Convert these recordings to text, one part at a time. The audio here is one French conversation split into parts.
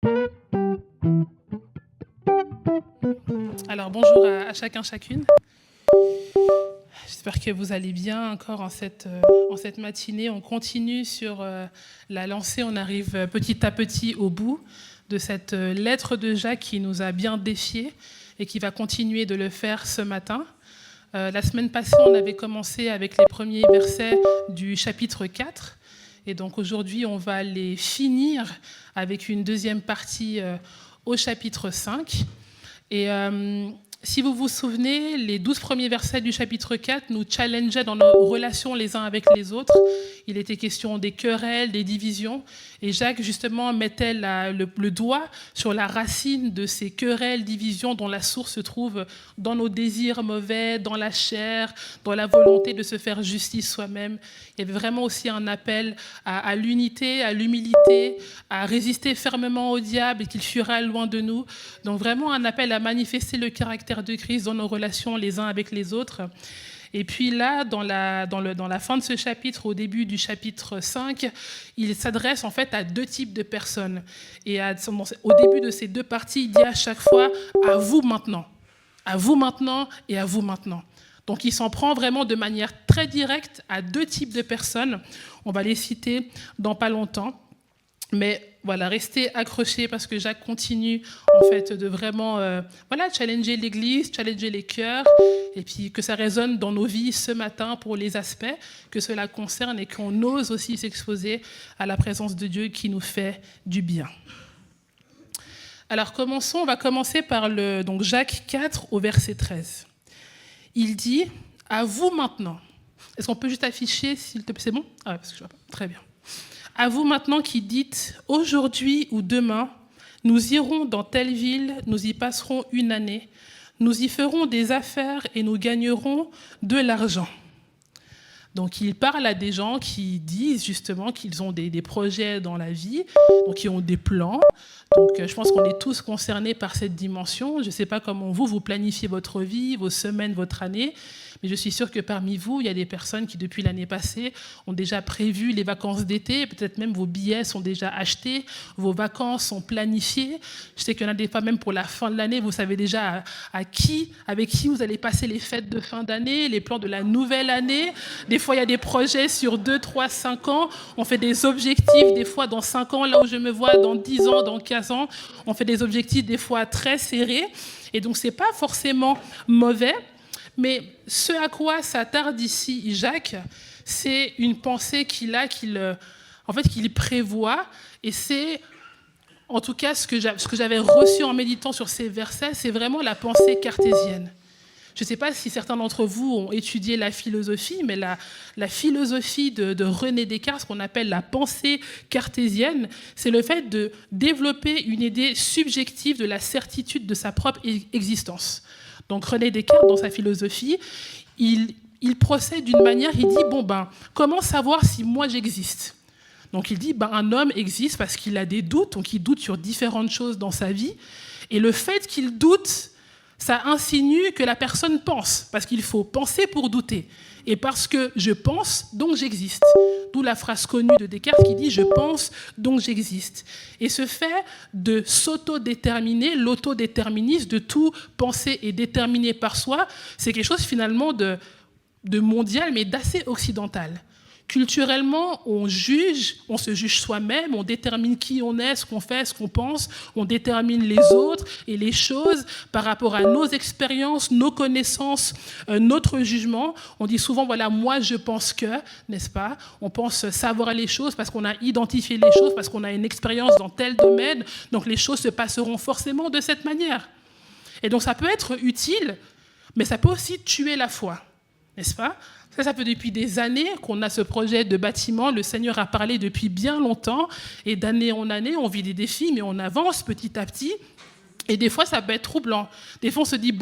Alors bonjour à chacun, chacune. J'espère que vous allez bien encore en cette matinée. On continue sur la lancée, on arrive petit à petit au bout de cette lettre de Jacques qui nous a bien défiés et qui va continuer de le faire ce matin. La semaine passée, on avait commencé avec les premiers versets du chapitre 4. Et donc aujourd'hui, on va les finir avec une deuxième partie au chapitre 5. Et si vous vous souvenez, les 12 premiers versets du chapitre 4 nous challengeaient dans nos relations les uns avec les autres. Il était question des querelles, des divisions. Et Jacques, justement, mettait le doigt sur la racine de ces querelles, divisions dont la source se trouve dans nos désirs mauvais, dans la chair, dans la volonté de se faire justice soi-même. Il y avait vraiment aussi un appel à l'unité, à l'humilité, à résister fermement au diable et qu'il fuira loin de nous. Donc vraiment un appel à manifester le caractère de Christ dans nos relations les uns avec les autres. Et puis là, dans la fin de ce chapitre, au début du chapitre 5, il s'adresse en fait à deux types de personnes. Et au début de ces deux parties, il dit à chaque fois « à vous maintenant »,« à vous maintenant » et « à vous maintenant ». Donc il s'en prend vraiment de manière très directe à deux types de personnes. On va les citer dans pas longtemps. Mais voilà, restez accrochés parce que Jacques continue en fait de vraiment challenger l'Église, challenger les cœurs, et puis que ça résonne dans nos vies ce matin pour les aspects que cela concerne et qu'on ose aussi s'exposer à la présence de Dieu qui nous fait du bien. Alors commençons, on va commencer par donc Jacques 4 au verset 13. Il dit « à vous maintenant ». Est-ce qu'on peut juste afficher, s'il te plaît? C'est bon? Ah, parce que je vois pas. Très bien. À vous maintenant qui dites, aujourd'hui ou demain, nous irons dans telle ville, nous y passerons une année, nous y ferons des affaires et nous gagnerons de l'argent. Donc il parle à des gens qui disent justement qu'ils ont des projets dans la vie, donc qui ont des plans. Donc je pense qu'on est tous concernés par cette dimension. Je ne sais pas comment vous planifiez votre vie, vos semaines, votre année. Mais je suis sûre que parmi vous, il y a des personnes qui, depuis l'année passée, ont déjà prévu les vacances d'été. Peut-être même vos billets sont déjà achetés, vos vacances sont planifiées. Je sais qu'il y en a des fois, même pour la fin de l'année, vous savez déjà avec qui vous allez passer les fêtes de fin d'année, les plans de la nouvelle année. Des fois, il y a des projets sur 2, 3, 5 ans. On fait des objectifs, des fois, dans 5 ans, là où je me vois, dans 10 ans, dans 15 ans. On fait des objectifs, des fois, très serrés. Et donc, ce n'est pas forcément mauvais. Mais ce à quoi s'attarde ici Jacques, c'est une pensée qu'il prévoit, et c'est, en tout cas, ce que j'avais reçu en méditant sur ces versets, c'est vraiment la pensée cartésienne. Je ne sais pas si certains d'entre vous ont étudié la philosophie, mais la philosophie de René Descartes, ce qu'on appelle la pensée cartésienne, c'est le fait de développer une idée subjective de la certitude de sa propre existence. Donc René Descartes, dans sa philosophie, il procède d'une manière, il dit, comment savoir si moi j'existe? Donc il dit, un homme existe parce qu'il a des doutes, donc il doute sur différentes choses dans sa vie, et le fait qu'il doute, ça insinue que la personne pense, parce qu'il faut penser pour douter. Et parce que je pense, donc j'existe. D'où la phrase connue de Descartes qui dit « je pense, donc j'existe ». Et ce fait de s'autodéterminer, l'autodéterminisme, de tout penser et déterminer par soi, c'est quelque chose finalement de mondial, mais d'assez occidental. Culturellement, on se juge soi-même, on détermine qui on est, ce qu'on fait, ce qu'on pense, on détermine les autres et les choses par rapport à nos expériences, nos connaissances, notre jugement. On dit souvent, voilà, moi je pense que, n'est-ce pas? On pense savoir les choses parce qu'on a identifié les choses, parce qu'on a une expérience dans tel domaine, donc les choses se passeront forcément de cette manière. Et donc ça peut être utile, mais ça peut aussi tuer la foi, n'est-ce pas? Ça fait depuis des années qu'on a ce projet de bâtiment. Le Seigneur a parlé depuis bien longtemps. Et d'année en année, on vit des défis, mais on avance petit à petit. Et des fois, ça peut être troublant. Des fois, on se dit,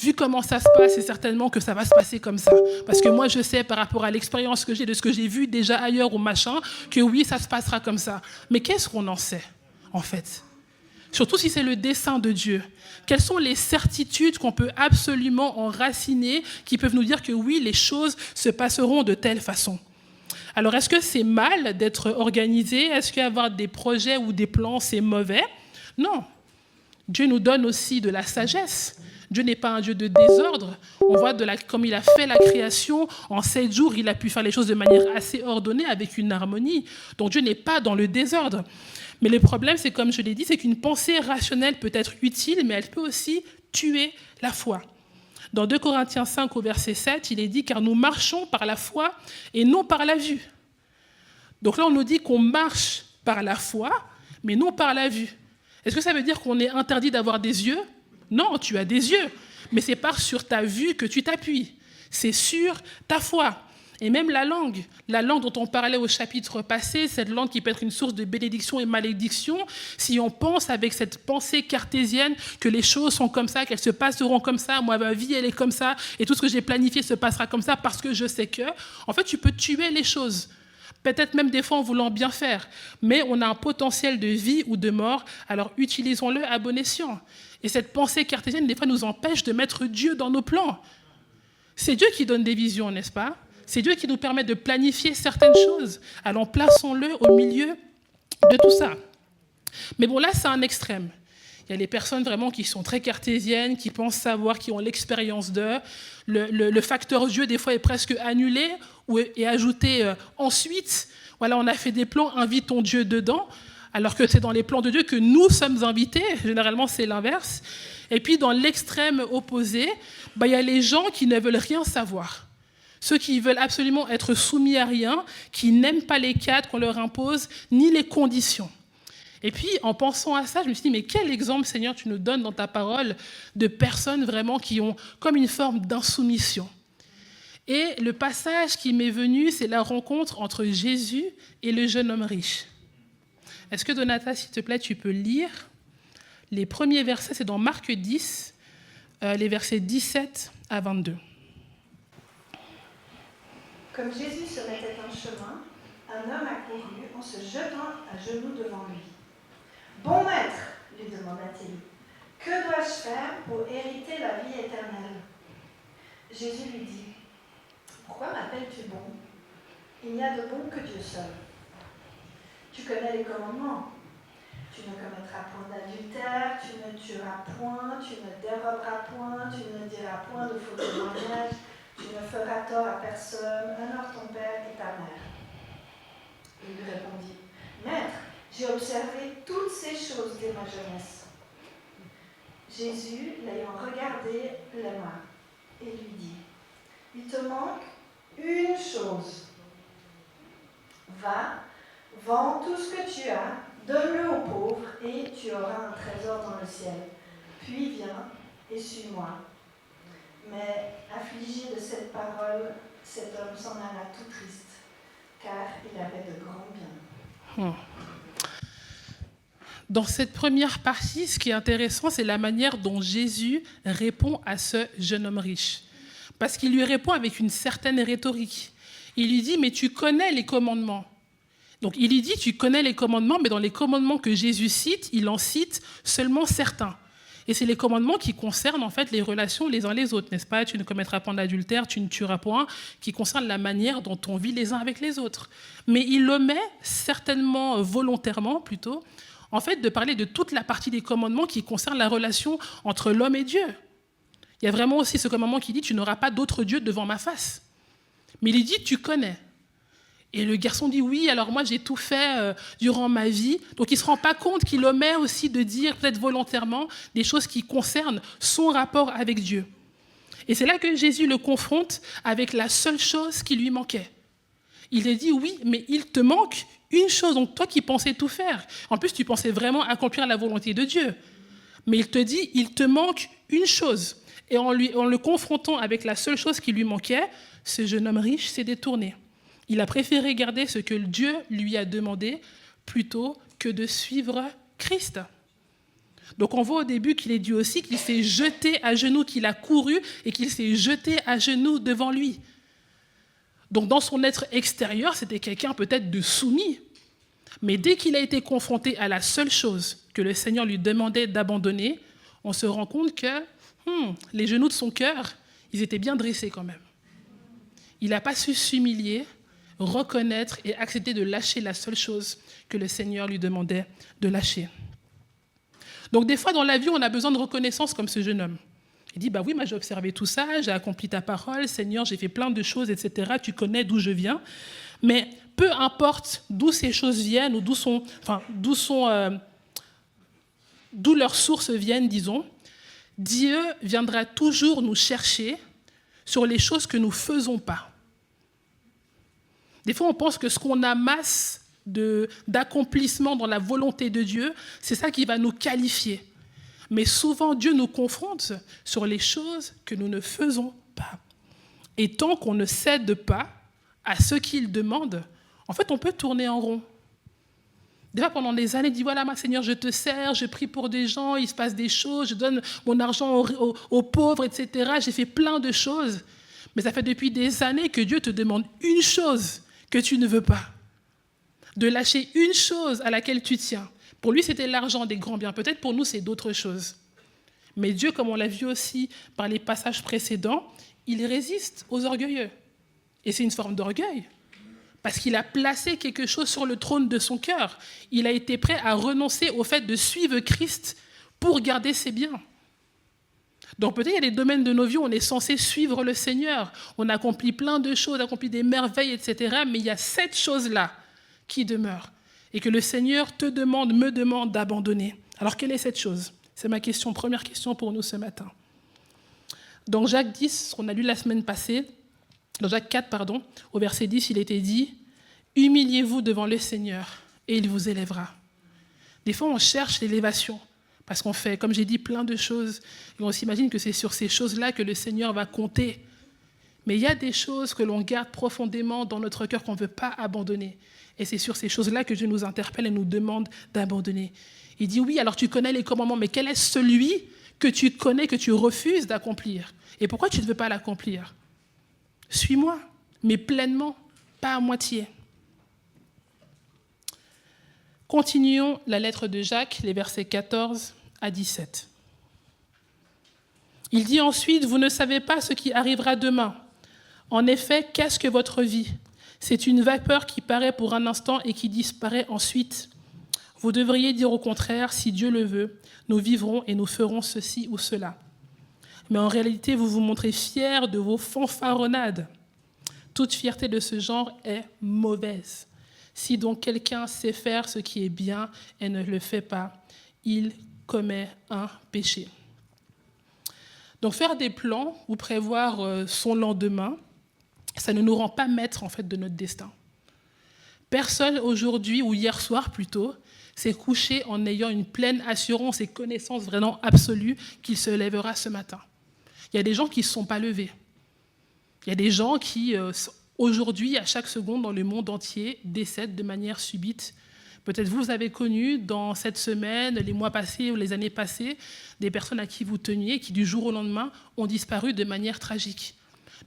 vu comment ça se passe, c'est certainement que ça va se passer comme ça. Parce que moi, je sais, par rapport à l'expérience que j'ai, de ce que j'ai vu déjà ailleurs ou machin, que oui, ça se passera comme ça. Mais qu'est-ce qu'on en sait, en fait? Surtout si c'est le dessein de Dieu. Quelles sont les certitudes qu'on peut absolument enraciner, qui peuvent nous dire que oui, les choses se passeront de telle façon? Alors, est-ce que c'est mal d'être organisé? Est-ce qu'avoir des projets ou des plans, c'est mauvais? Non. Dieu nous donne aussi de la sagesse. Dieu n'est pas un Dieu de désordre. On voit comme il a fait la création, en 7 jours, il a pu faire les choses de manière assez ordonnée, avec une harmonie. Donc Dieu n'est pas dans le désordre. Mais le problème, c'est comme je l'ai dit, c'est qu'une pensée rationnelle peut être utile, mais elle peut aussi tuer la foi. Dans 2 Corinthiens 5, au verset 7, il est dit « Car nous marchons par la foi et non par la vue ». Donc là, on nous dit qu'on marche par la foi, mais non par la vue. Est-ce que ça veut dire qu'on est interdit d'avoir des yeux ? Non, tu as des yeux, mais c'est pas sur ta vue que tu t'appuies. C'est sur ta foi. Et même la langue dont on parlait au chapitre passé, cette langue qui peut être une source de bénédiction et malédiction, si on pense avec cette pensée cartésienne que les choses sont comme ça, qu'elles se passeront comme ça, moi ma vie elle est comme ça, et tout ce que j'ai planifié se passera comme ça parce que je sais que, en fait tu peux tuer les choses. Peut-être même des fois en voulant bien faire, mais on a un potentiel de vie ou de mort, alors utilisons-le à bon escient. Et cette pensée cartésienne, des fois, nous empêche de mettre Dieu dans nos plans. C'est Dieu qui donne des visions, n'est-ce pas ? C'est Dieu qui nous permet de planifier certaines choses. Alors plaçons-le au milieu de tout ça. Mais bon, là, c'est un extrême. Il y a des personnes vraiment qui sont très cartésiennes, qui pensent savoir, qui ont l'expérience d'eux. Le facteur Dieu, des fois, est presque annulé ou est ajouté ensuite. Voilà, on a fait des plans, invitons Dieu dedans, alors que c'est dans les plans de Dieu que nous sommes invités. Généralement, c'est l'inverse. Et puis, dans l'extrême opposé, il y a les gens qui ne veulent rien savoir. Ceux qui veulent absolument être soumis à rien, qui n'aiment pas les cadres qu'on leur impose, ni les conditions. Et puis, en pensant à ça, je me suis dit, mais quel exemple, Seigneur, tu nous donnes dans ta parole de personnes vraiment qui ont comme une forme d'insoumission. Et le passage qui m'est venu, c'est la rencontre entre Jésus et le jeune homme riche. Est-ce que, Donata, s'il te plaît, tu peux lire les premiers versets, c'est dans Marc 10, les versets 17 à 22. Comme Jésus se mettait en chemin, un homme accourut en se jetant à genoux devant lui. « Bon maître, lui demanda-t-il, que dois-je faire pour hériter la vie éternelle ?» Jésus lui dit, « Pourquoi m'appelles-tu bon ? Il n'y a de bon que Dieu seul. Tu connais les commandements. Tu ne commettras point d'adultère, tu ne tueras point, tu ne déroberas point, tu ne diras point de faux témoignages, tu ne feras tort à personne, honore ton père et ta mère. » Il lui répondit, « Maître, j'ai observé toutes ces choses dès ma jeunesse. » Jésus, l'ayant regardé, l'aima et lui dit, « Il te manque une chose. Va, vends tout ce que tu as, donne-le aux pauvres et tu auras un trésor dans le ciel. Puis viens et suis-moi. » Mais affligé de cette parole, cet homme s'en alla tout triste, car il avait de grands biens. Dans cette première partie, ce qui est intéressant, c'est la manière dont Jésus répond à ce jeune homme riche. Parce qu'il lui répond avec une certaine rhétorique. Il lui dit, mais tu connais les commandements. Donc il lui dit, tu connais les commandements, mais dans les commandements que Jésus cite, il en cite seulement certains. Et c'est les commandements qui concernent en fait les relations les uns les autres, n'est-ce pas ? Tu ne commettras point d'adultère, tu ne tueras point, qui concernent la manière dont on vit les uns avec les autres. Mais il omet, certainement volontairement plutôt, en fait, de parler de toute la partie des commandements qui concernent la relation entre l'homme et Dieu. Il y a vraiment aussi ce commandement qui dit « Tu n'auras pas d'autre Dieu devant ma face ». Mais il dit « Tu connais ». Et le garçon dit « Oui, alors moi j'ai tout fait durant ma vie ». Donc il ne se rend pas compte qu'il omet aussi de dire, peut-être volontairement, des choses qui concernent son rapport avec Dieu. Et c'est là que Jésus le confronte avec la seule chose qui lui manquait. Il lui dit « Oui, mais il te manque une chose. Donc toi qui pensais tout faire, en plus tu pensais vraiment accomplir la volonté de Dieu. Mais il te dit « Il te manque une chose ». Et en le confrontant avec la seule chose qui lui manquait, ce jeune homme riche s'est détourné. Il a préféré garder ce que Dieu lui a demandé plutôt que de suivre Christ. Donc on voit au début qu'il est dit aussi qu'il s'est jeté à genoux, qu'il a couru et qu'il s'est jeté à genoux devant lui. Donc dans son être extérieur, c'était quelqu'un peut-être de soumis. Mais dès qu'il a été confronté à la seule chose que le Seigneur lui demandait d'abandonner, on se rend compte que les genoux de son cœur, ils étaient bien dressés quand même. Il n'a pas su s'humilier, reconnaître et accepter de lâcher la seule chose que le Seigneur lui demandait de lâcher. Donc des fois dans la vie, on a besoin de reconnaissance comme ce jeune homme. Il dit, bah oui, moi j'ai observé tout ça, j'ai accompli ta parole, Seigneur, j'ai fait plein de choses, etc. Tu connais d'où je viens. Mais peu importe d'où ces choses viennent ou d'où leurs sources viennent, disons, Dieu viendra toujours nous chercher sur les choses que nous ne faisons pas. Des fois, on pense que ce qu'on amasse d'accomplissement dans la volonté de Dieu, c'est ça qui va nous qualifier. Mais souvent, Dieu nous confronte sur les choses que nous ne faisons pas. Et tant qu'on ne cède pas à ce qu'il demande, en fait, on peut tourner en rond. Des fois, pendant des années, il dit, voilà, moi, Seigneur, je te sers, je prie pour des gens, il se passe des choses, je donne mon argent aux pauvres, etc. J'ai fait plein de choses. Mais ça fait depuis des années que Dieu te demande une chose que tu ne veux pas. De lâcher une chose à laquelle tu tiens. Pour lui, c'était l'argent des grands biens. Peut-être pour nous, c'est d'autres choses. Mais Dieu, comme on l'a vu aussi par les passages précédents, il résiste aux orgueilleux. Et c'est une forme d'orgueil. Parce qu'il a placé quelque chose sur le trône de son cœur. Il a été prêt à renoncer au fait de suivre Christ pour garder ses biens. Donc peut-être il y a des domaines de nos vies où on est censé suivre le Seigneur. On accomplit plein de choses, on accomplit des merveilles, etc. Mais il y a cette chose-là qui demeure. Et que le Seigneur te demande, me demande d'abandonner. Alors quelle est cette chose ? C'est ma question, première question pour nous ce matin. Dans Jacques 10, ce qu'on a lu la semaine passée, dans Jacques 4, au verset 10, il était dit « Humiliez-vous devant le Seigneur et il vous élèvera ». Des fois, on cherche l'élévation parce qu'on fait, comme j'ai dit, plein de choses. Et on s'imagine que c'est sur ces choses-là que le Seigneur va compter. Mais il y a des choses que l'on garde profondément dans notre cœur qu'on ne veut pas abandonner. Et c'est sur ces choses-là que Dieu nous interpelle et nous demande d'abandonner. Il dit, oui, alors tu connais les commandements, mais quel est celui que tu connais, que tu refuses d'accomplir ? Et pourquoi tu ne veux pas l'accomplir ? Suis-moi, mais pleinement, pas à moitié. Continuons la lettre de Jacques, les versets 14 à 17. Il dit ensuite, vous ne savez pas ce qui arrivera demain. En effet, qu'est-ce que votre vie ? C'est une vapeur qui paraît pour un instant et qui disparaît ensuite. Vous devriez dire au contraire, si Dieu le veut, nous vivrons et nous ferons ceci ou cela. Mais en réalité, vous vous montrez fiers de vos fanfaronnades. Toute fierté de ce genre est mauvaise. Si donc quelqu'un sait faire ce qui est bien et ne le fait pas, il commet un péché. Donc faire des plans ou prévoir son lendemain, ça ne nous rend pas maîtres en fait de notre destin. Personne aujourd'hui, ou hier soir plutôt, s'est couché en ayant une pleine assurance et connaissance vraiment absolue qu'il se lèvera ce matin. Il y a des gens qui ne se sont pas levés. Il y a des gens qui, aujourd'hui, à chaque seconde dans le monde entier, décèdent de manière subite. Peut-être vous avez connu dans cette semaine, les mois passés ou les années passées, des personnes à qui vous teniez qui, du jour au lendemain, ont disparu de manière tragique.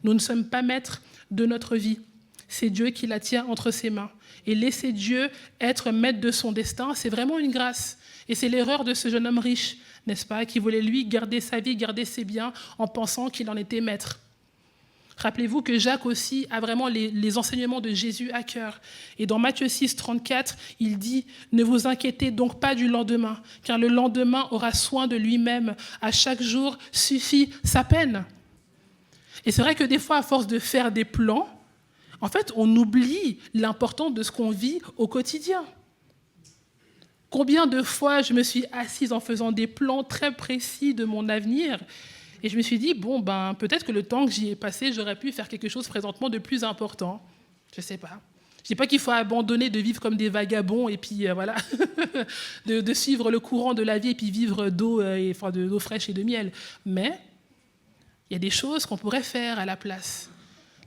Nous ne sommes pas maîtres de notre vie. C'est Dieu qui la tient entre ses mains. Et laisser Dieu être maître de son destin, c'est vraiment une grâce. Et c'est l'erreur de ce jeune homme riche, n'est-ce pas, qui voulait, lui, garder sa vie, garder ses biens, en pensant qu'il en était maître. Rappelez-vous que Jacques aussi a vraiment les enseignements de Jésus à cœur. Et dans Matthieu 6, 34, il dit « Ne vous inquiétez donc pas du lendemain, car le lendemain aura soin de lui-même. À chaque jour suffit sa peine. » Et c'est vrai que des fois, à force de faire des plans, en fait, on oublie l'importance de ce qu'on vit au quotidien. Combien de fois je me suis assise en faisant des plans très précis de mon avenir et je me suis dit, peut-être que le temps que j'y ai passé, j'aurais pu faire quelque chose présentement de plus important. Je ne sais pas. Je ne dis pas qu'il faut abandonner de vivre comme des vagabonds et puis voilà, de suivre le courant de la vie et puis vivre d'eau fraîche et de miel. Mais il y a des choses qu'on pourrait faire à la place.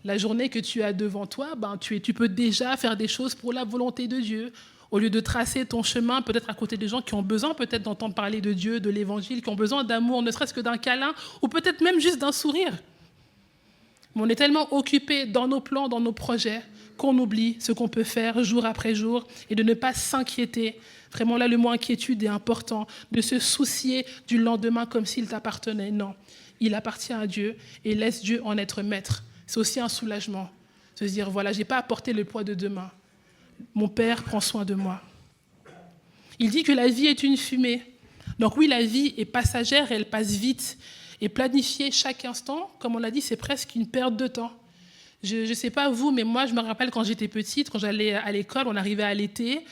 La journée que tu as devant toi, tu peux déjà faire des choses pour la volonté de Dieu. Au lieu de tracer ton chemin, peut-être à côté des gens qui ont besoin peut-être d'entendre parler de Dieu, de l'Évangile, qui ont besoin d'amour, ne serait-ce que d'un câlin, ou peut-être même juste d'un sourire. Mais on est tellement occupé dans nos plans, dans nos projets, qu'on oublie ce qu'on peut faire jour après jour et de ne pas s'inquiéter. Vraiment là, le mot inquiétude est important, de se soucier du lendemain comme s'il t'appartenait. Non, il appartient à Dieu et laisse Dieu en être maître. C'est aussi un soulagement, de se dire, voilà, je n'ai pas à porter le poids de demain. Mon Père prend soin de moi. Il dit que la vie est une fumée. Donc oui, la vie est passagère et elle passe vite. Et planifier chaque instant, comme on l'a dit, c'est presque une perte de temps. Je ne sais pas vous, mais moi, je me rappelle quand j'étais petite, quand j'allais à l'école, on arrivait à l'été,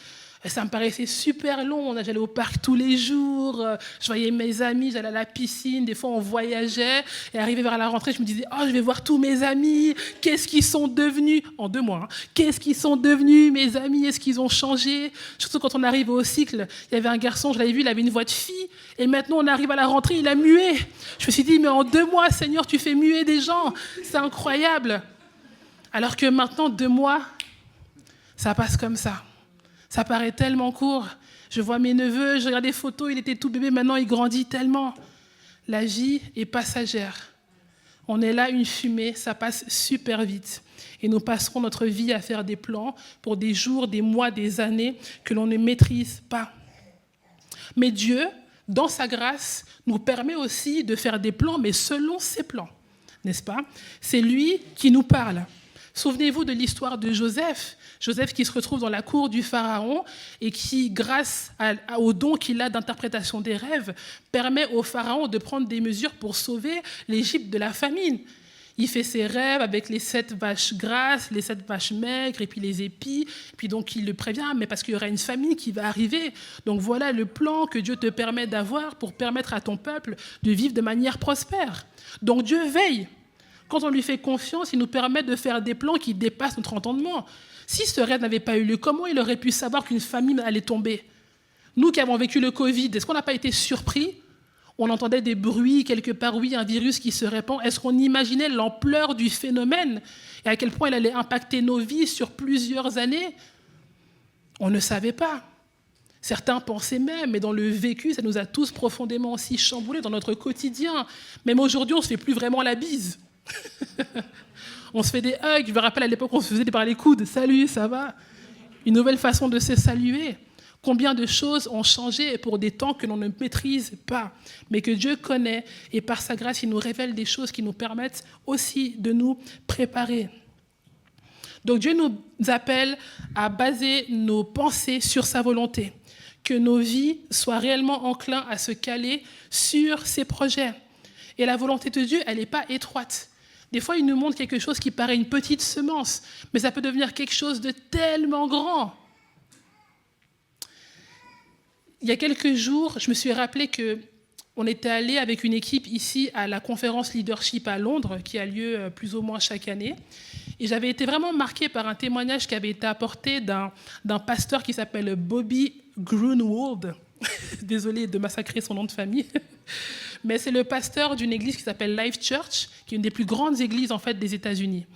ça me paraissait super long. J'allais au parc tous les jours, je voyais mes amis, j'allais à la piscine, des fois on voyageait. Et arrivé vers la rentrée, je me disais, oh, je vais voir tous mes amis, qu'est-ce qu'ils sont devenus, en 2 mois, qu'est-ce qu'ils sont devenus, mes amis, est-ce qu'ils ont changé? Surtout quand on arrive au cycle, il y avait un garçon, je l'avais vu, il avait une voix de fille, et maintenant on arrive à la rentrée, il a mué. Je me suis dit, mais en 2 mois, Seigneur, tu fais muer des gens, c'est incroyable. Alors que maintenant, 2 mois, ça passe comme ça. Ça paraît tellement court. Je vois mes neveux, je regarde des photos, il était tout bébé, maintenant il grandit tellement. La vie est passagère. On est là, une fumée, ça passe super vite. Et nous passerons notre vie à faire des plans pour des jours, des mois, des années que l'on ne maîtrise pas. Mais Dieu, dans sa grâce, nous permet aussi de faire des plans, mais selon ses plans, n'est-ce pas? C'est lui qui nous parle. Souvenez-vous de l'histoire de Joseph. Joseph qui se retrouve dans la cour du Pharaon et qui, grâce au don qu'il a d'interprétation des rêves, permet au Pharaon de prendre des mesures pour sauver l'Égypte de la famine. Il fait ses rêves avec les 7 vaches grasses, les 7 vaches maigres et puis les épis. Et puis donc il le prévient, mais parce qu'il y aura une famine qui va arriver. Donc voilà le plan que Dieu te permet d'avoir pour permettre à ton peuple de vivre de manière prospère. Donc Dieu veille. Quand on lui fait confiance, il nous permet de faire des plans qui dépassent notre entendement. Si ce rêve n'avait pas eu lieu, comment il aurait pu savoir qu'une famine allait tomber? Nous qui avons vécu le Covid, est-ce qu'on n'a pas été surpris? On entendait des bruits quelque part, oui, un virus qui se répand. Est-ce qu'on imaginait l'ampleur du phénomène et à quel point il allait impacter nos vies sur plusieurs années? On ne savait pas. Certains pensaient même, mais dans le vécu, ça nous a tous profondément aussi chamboulés dans notre quotidien. Même aujourd'hui, on ne se fait plus vraiment la bise. On se fait des hugs. Je me rappelle à l'époque, on se faisait par les coudes. Salut, ça va? Une nouvelle façon de se saluer. Combien de choses ont changé pour des temps que l'on ne maîtrise pas, mais que Dieu connaît et par sa grâce, il nous révèle des choses qui nous permettent aussi de nous préparer. Donc Dieu nous appelle à baser nos pensées sur sa volonté, que nos vies soient réellement enclins à se caler sur ses projets. Et la volonté de Dieu, elle n'est pas étroite. Des fois, il nous montre quelque chose qui paraît une petite semence, mais ça peut devenir quelque chose de tellement grand. Il y a quelques jours, je me suis rappelé qu'on était allé avec une équipe ici à la conférence Leadership à Londres, qui a lieu plus ou moins chaque année. Et j'avais été vraiment marquée par un témoignage qui avait été apporté d'un pasteur qui s'appelle Bobby Grunewald. Désolée de massacrer son nom de famille. Mais c'est le pasteur d'une église qui s'appelle Life Church, qui est une des plus grandes églises en fait, des États-Unis.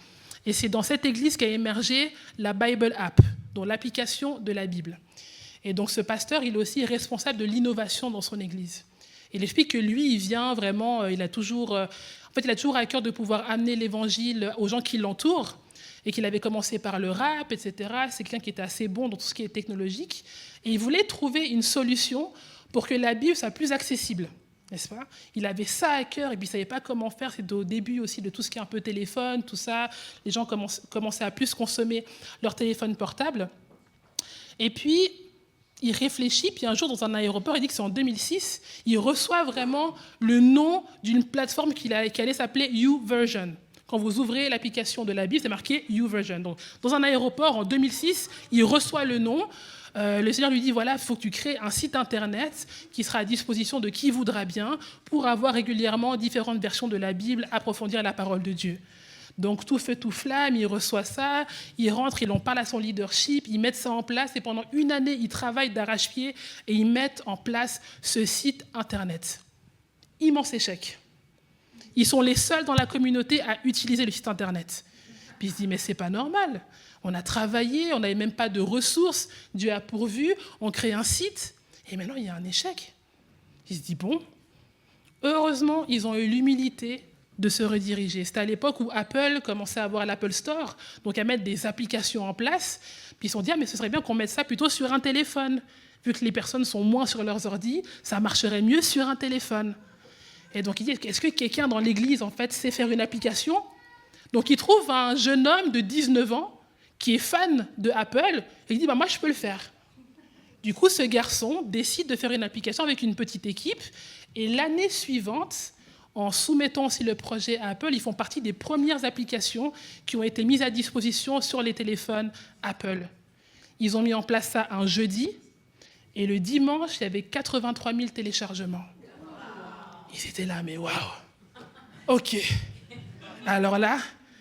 Et c'est dans cette église qu'a émergé la Bible App, donc l'application de la Bible. Et donc ce pasteur, il est aussi responsable de l'innovation dans son église. Il explique que lui, il vient vraiment, il a toujours à cœur de pouvoir amener l'évangile aux gens qui l'entourent, et qu'il avait commencé par le rap, etc. C'est quelqu'un qui était assez bon dans tout ce qui est technologique. Et il voulait trouver une solution pour que la Bible soit plus accessible. N'est-ce pas? Il avait ça à cœur et puis il ne savait pas comment faire. C'était au début aussi de tout ce qui est un peu téléphone, tout ça. Les gens commençaient à plus consommer leur téléphone portable. Et puis, il réfléchit, puis un jour, dans un aéroport, il dit que c'est en 2006, il reçoit vraiment le nom d'une plateforme qui allait s'appeler YouVersion. Quand vous ouvrez l'application de la Bible, c'est marqué YouVersion. Donc, dans un aéroport, en 2006, il reçoit le nom. Le Seigneur lui dit, voilà, il faut que tu crées un site internet qui sera à disposition de qui voudra bien pour avoir régulièrement différentes versions de la Bible, approfondir la parole de Dieu. Donc tout feu, tout flamme, il reçoit ça, il rentre, il en parle à son leadership, ils mettent ça en place et pendant 1 année, ils travaillent d'arrache-pied et ils mettent en place ce site internet. Immense échec. Ils sont les seuls dans la communauté à utiliser le site internet. Puis il se dit, mais c'est pas normal. On a travaillé, on n'avait même pas de ressources, Dieu a pourvu, on crée un site, et maintenant il y a un échec. Il se dit, bon, heureusement, ils ont eu l'humilité de se rediriger. C'était à l'époque où Apple commençait à avoir l'Apple Store, donc à mettre des applications en place, puis ils se sont dit, ah, mais ce serait bien qu'on mette ça plutôt sur un téléphone. Vu que les personnes sont moins sur leurs ordi, ça marcherait mieux sur un téléphone. Et donc il dit, est-ce que quelqu'un dans l'église, en fait, sait faire une application? Donc il trouve un jeune homme de 19 ans, qui est fan de Apple, et il dit, bah, moi, je peux le faire. Du coup, ce garçon décide de faire une application avec une petite équipe. Et l'année suivante, en soumettant aussi le projet à Apple, ils font partie des premières applications qui ont été mises à disposition sur les téléphones Apple. Ils ont mis en place ça un jeudi. Et le dimanche, il y avait 83 000 téléchargements. Ils étaient là, mais waouh! OK. Alors là,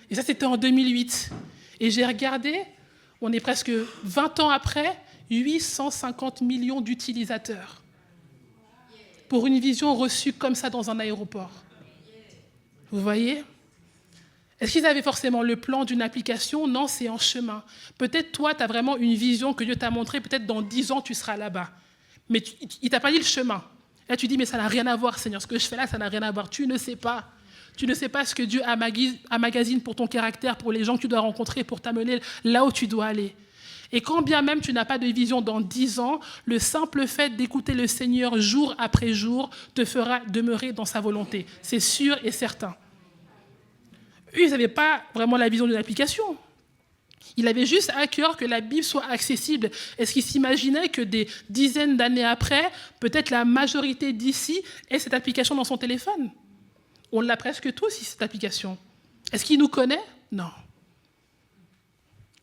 et ça, c'était en 2008. Et j'ai regardé, on est presque 20 ans après, 850 millions d'utilisateurs pour une vision reçue comme ça dans un aéroport. Vous voyez? Est-ce qu'ils avaient forcément le plan d'une application? Non, c'est en chemin. Peut-être toi, tu as vraiment une vision que Dieu t'a montrée, peut-être dans 10 ans, tu seras là-bas. Mais il ne t'a pas dit le chemin. Là, tu dis, mais ça n'a rien à voir, Seigneur. Ce que je fais là, ça n'a rien à voir. Tu ne sais pas. Tu ne sais pas ce que Dieu amagasine pour ton caractère, pour les gens que tu dois rencontrer, pour t'amener là où tu dois aller. Et quand bien même tu n'as pas de vision dans 10 ans, le simple fait d'écouter le Seigneur jour après jour te fera demeurer dans sa volonté. C'est sûr et certain. Eux, ils n'avaient pas vraiment la vision d'une application. Il avait juste à cœur que la Bible soit accessible. Est-ce qu'il s'imaginait que des dizaines d'années après, peut-être la majorité d'ici ait cette application dans son téléphone? On l'a presque tous, cette application. Est-ce qu'il nous connaît? Non.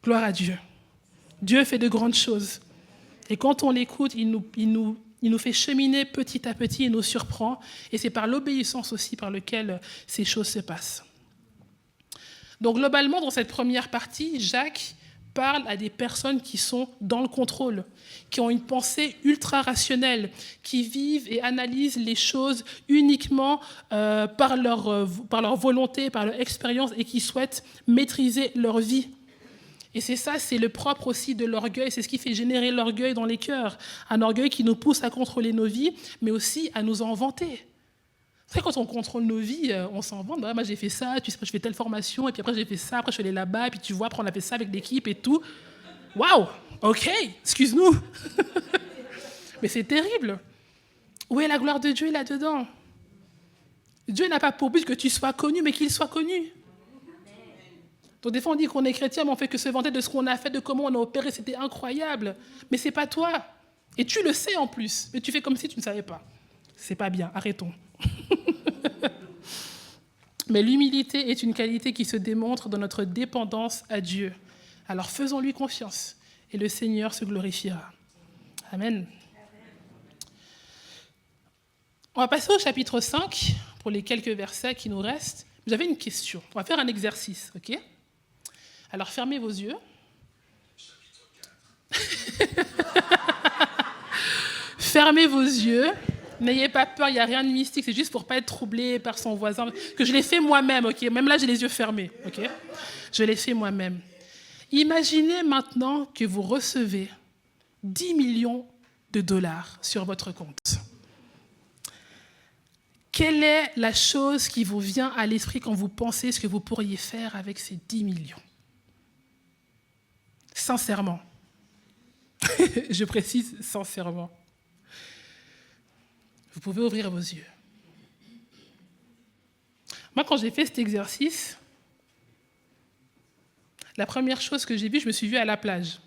Gloire à Dieu. Dieu fait de grandes choses. Et quand on l'écoute, il nous fait cheminer petit à petit, il nous surprend. Et c'est par l'obéissance aussi par laquelle ces choses se passent. Donc globalement, dans cette première partie, Jacques parle à des personnes qui sont dans le contrôle, qui ont une pensée ultra rationnelle, qui vivent et analysent les choses uniquement par leur volonté, par leur expérience et qui souhaitent maîtriser leur vie. Et c'est ça, c'est le propre aussi de l'orgueil, c'est ce qui fait générer l'orgueil dans les cœurs. Un orgueil qui nous pousse à contrôler nos vies, mais aussi à nous en vanter. C'est quand on contrôle nos vies, on s'en vante. Bah, moi, j'ai fait ça, tu sais, je fais telle formation, et puis après, j'ai fait ça, après, je suis allé là-bas, et puis tu vois, après, on a fait ça avec l'équipe et tout. Waouh, OK, excuse-nous. Mais c'est terrible. Où est la gloire de Dieu là-dedans? Dieu n'a pas pour but que tu sois connu, mais qu'il soit connu. Donc des fois, on dit qu'on est chrétien, mais on fait que se vanter de ce qu'on a fait, de comment on a opéré, c'était incroyable. Mais c'est pas toi. Et tu le sais en plus, mais tu fais comme si tu ne savais pas. C'est pas bien, arrêtons. Mais l'humilité est une qualité qui se démontre dans notre dépendance à Dieu. Alors faisons-lui confiance et le Seigneur se glorifiera. Amen. On va passer au chapitre 5 pour les quelques versets qui nous restent. J'avais une question. On va faire un exercice, ok? Alors fermez vos yeux. Fermez vos yeux. N'ayez pas peur, il n'y a rien de mystique, c'est juste pour ne pas être troublé par son voisin. Que je l'ai fait moi-même, ok? Même là, j'ai les yeux fermés, ok? Je l'ai fait moi-même. Imaginez maintenant que vous recevez 10 millions de dollars sur votre compte. Quelle est la chose qui vous vient à l'esprit quand vous pensez ce que vous pourriez faire avec ces 10 millions? Sincèrement. Je précise sincèrement. Vous pouvez ouvrir vos yeux. Moi, quand j'ai fait cet exercice, la première chose que j'ai vue, je me suis vue à la plage.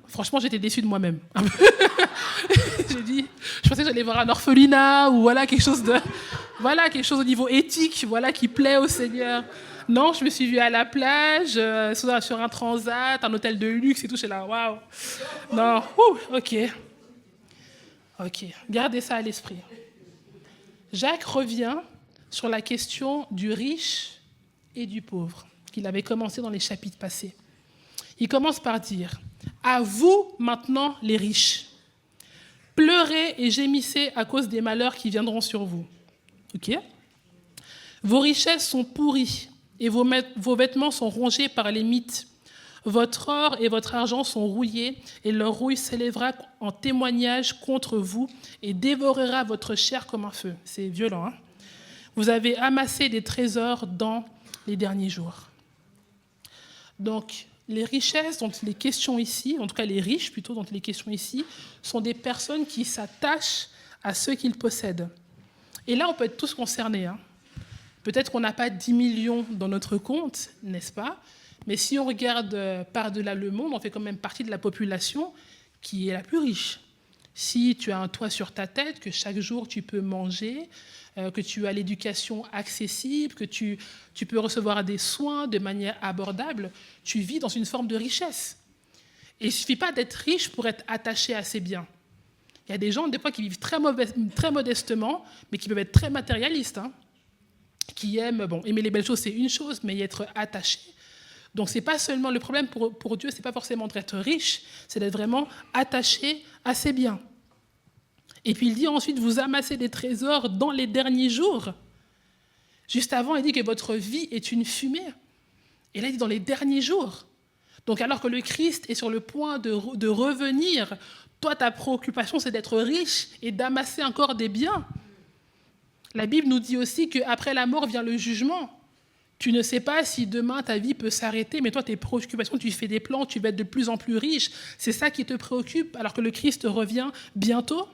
Franchement, j'étais déçue de moi-même. Je pensais que j'allais voir un orphelinat ou voilà, quelque chose au niveau éthique, voilà, qui plaît au Seigneur. Non, je me suis vue à la plage, sur un transat, un hôtel de luxe et tout. Je suis là, waouh. Non, ok. Ok, gardez ça à l'esprit. Jacques revient sur la question du riche et du pauvre, qu'il avait commencé dans les chapitres passés. Il commence par dire « À vous maintenant les riches, pleurez et gémissez à cause des malheurs qui viendront sur vous. Okay. Vos richesses sont pourries et vos vêtements sont rongés par les mites. Votre or et votre argent sont rouillés, et leur rouille s'élèvera en témoignage contre vous et dévorera votre chair comme un feu. » C'est violent, hein? Vous avez amassé des trésors dans les derniers jours. Donc, les richesses dont il est question ici, en tout cas les riches plutôt dont il est question ici, sont des personnes qui s'attachent à ce qu'ils possèdent. Et là, on peut être tous concernés, hein. Peut-être qu'on n'a pas 10 millions dans notre compte, n'est-ce pas? Mais si on regarde par-delà le monde, on fait quand même partie de la population. qui est la plus riche. Si tu as un toit sur ta tête, que chaque jour tu peux manger, que tu as l'éducation accessible, que tu peux recevoir des soins de manière abordable, tu vis dans une forme de richesse. Et il ne suffit pas d'être riche pour être attaché à ses biens. Il y a des gens, des fois, qui vivent très modestement, mais qui peuvent être très matérialistes, qui aiment, aimer les belles choses, c'est une chose, mais y être attaché. Donc, ce n'est pas seulement le problème pour Dieu, ce n'est pas forcément d'être riche, c'est d'être vraiment attaché à ses biens. Et puis, il dit ensuite, vous amassez des trésors dans les derniers jours. Juste avant, il dit que votre vie est une fumée. Et là, il dit dans les derniers jours. Donc, alors que le Christ est sur le point de revenir, toi, ta préoccupation, c'est d'être riche et d'amasser encore des biens. La Bible nous dit aussi qu'après la mort vient le jugement. Tu ne sais pas si demain ta vie peut s'arrêter, mais toi, tes préoccupations, tu fais des plans, tu vas être de plus en plus riche. C'est ça qui te préoccupe, alors que le Christ revient bientôt.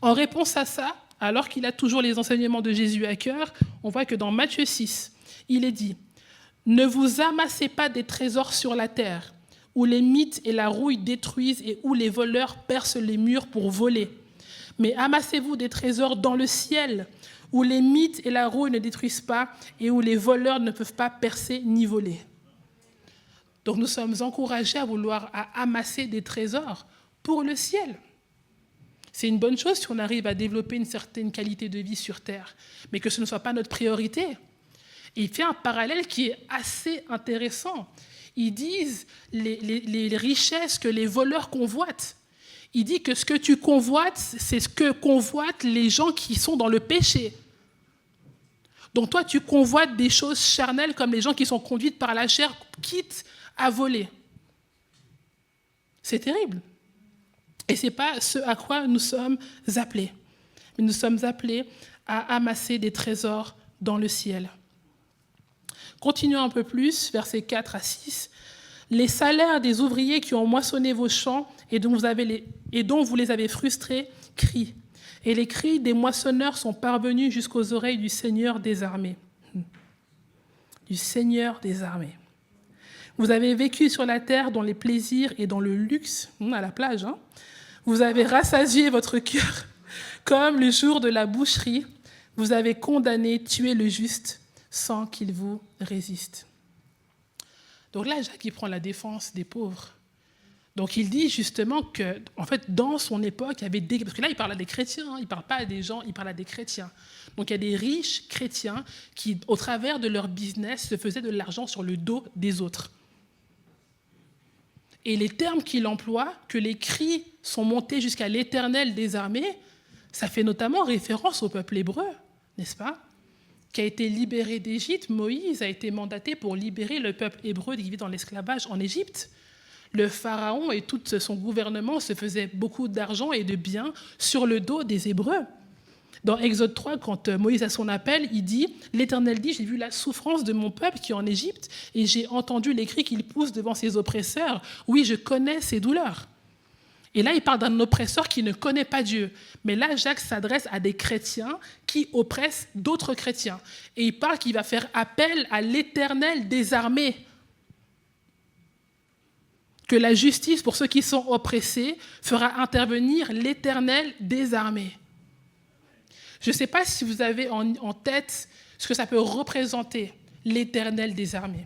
En réponse à ça, alors qu'il a toujours les enseignements de Jésus à cœur, on voit que dans Matthieu 6, il est dit « Ne vous amassez pas des trésors sur la terre, où les mythes et la rouille détruisent et où les voleurs percent les murs pour voler. Mais amassez-vous des trésors dans le ciel, où les mythes et la rouille ne détruisent pas et où les voleurs ne peuvent pas percer ni voler. » Donc nous sommes encouragés à vouloir amasser des trésors pour le ciel. C'est une bonne chose si on arrive à développer une certaine qualité de vie sur Terre, mais que ce ne soit pas notre priorité. Et il fait un parallèle qui est assez intéressant. Ils disent les richesses que les voleurs convoitent. Il dit que ce que tu convoites, c'est ce que convoitent les gens qui sont dans le péché. Donc toi, tu convoites des choses charnelles comme les gens qui sont conduites par la chair, quitte à voler. C'est terrible. Et ce n'est pas ce à quoi nous sommes appelés. Mais nous sommes appelés à amasser des trésors dans le ciel. Continuons un peu plus, versets 4 à 6. « Les salaires des ouvriers qui ont moissonné vos champs et dont vous les avez frustrés crient. Et les cris des moissonneurs sont parvenus jusqu'aux oreilles du Seigneur des armées. » Du Seigneur des armées. « Vous avez vécu sur la terre dans les plaisirs et dans le luxe, à la plage, Vous avez rassasié votre cœur comme le jour de la boucherie. Vous avez condamné, tué le juste sans qu'il vous résiste. » Donc là, Jacques, il prend la défense des pauvres. Donc il dit justement que, en fait, dans son époque, il y avait des... Parce que là, il parle à des chrétiens, il ne parle pas à des gens, il parle à des chrétiens. Donc il y a des riches chrétiens qui, au travers de leur business, se faisaient de l'argent sur le dos des autres. Et les termes qu'il emploie, que les cris sont montés jusqu'à l'Éternel des armées, ça fait notamment référence au peuple hébreu, n'est-ce pas ? Qui a été libéré d'Égypte. Moïse a été mandaté pour libérer le peuple hébreu qui vivait dans l'esclavage en Égypte. Le pharaon et tout son gouvernement se faisaient beaucoup d'argent et de biens sur le dos des Hébreux. Dans Exode 3, quand Moïse a son appel, il dit « L'Éternel dit, j'ai vu la souffrance de mon peuple qui est en Égypte et j'ai entendu les cris qu'il pousse devant ses oppresseurs. Oui, je connais ses douleurs. » Et là, il parle d'un oppresseur qui ne connaît pas Dieu. Mais là, Jacques s'adresse à des chrétiens qui oppressent d'autres chrétiens. Et il parle qu'il va faire appel à l'Éternel des armées. Que la justice pour ceux qui sont oppressés fera intervenir l'Éternel des armées. Je ne sais pas si vous avez en tête ce que ça peut représenter, l'Éternel des armées.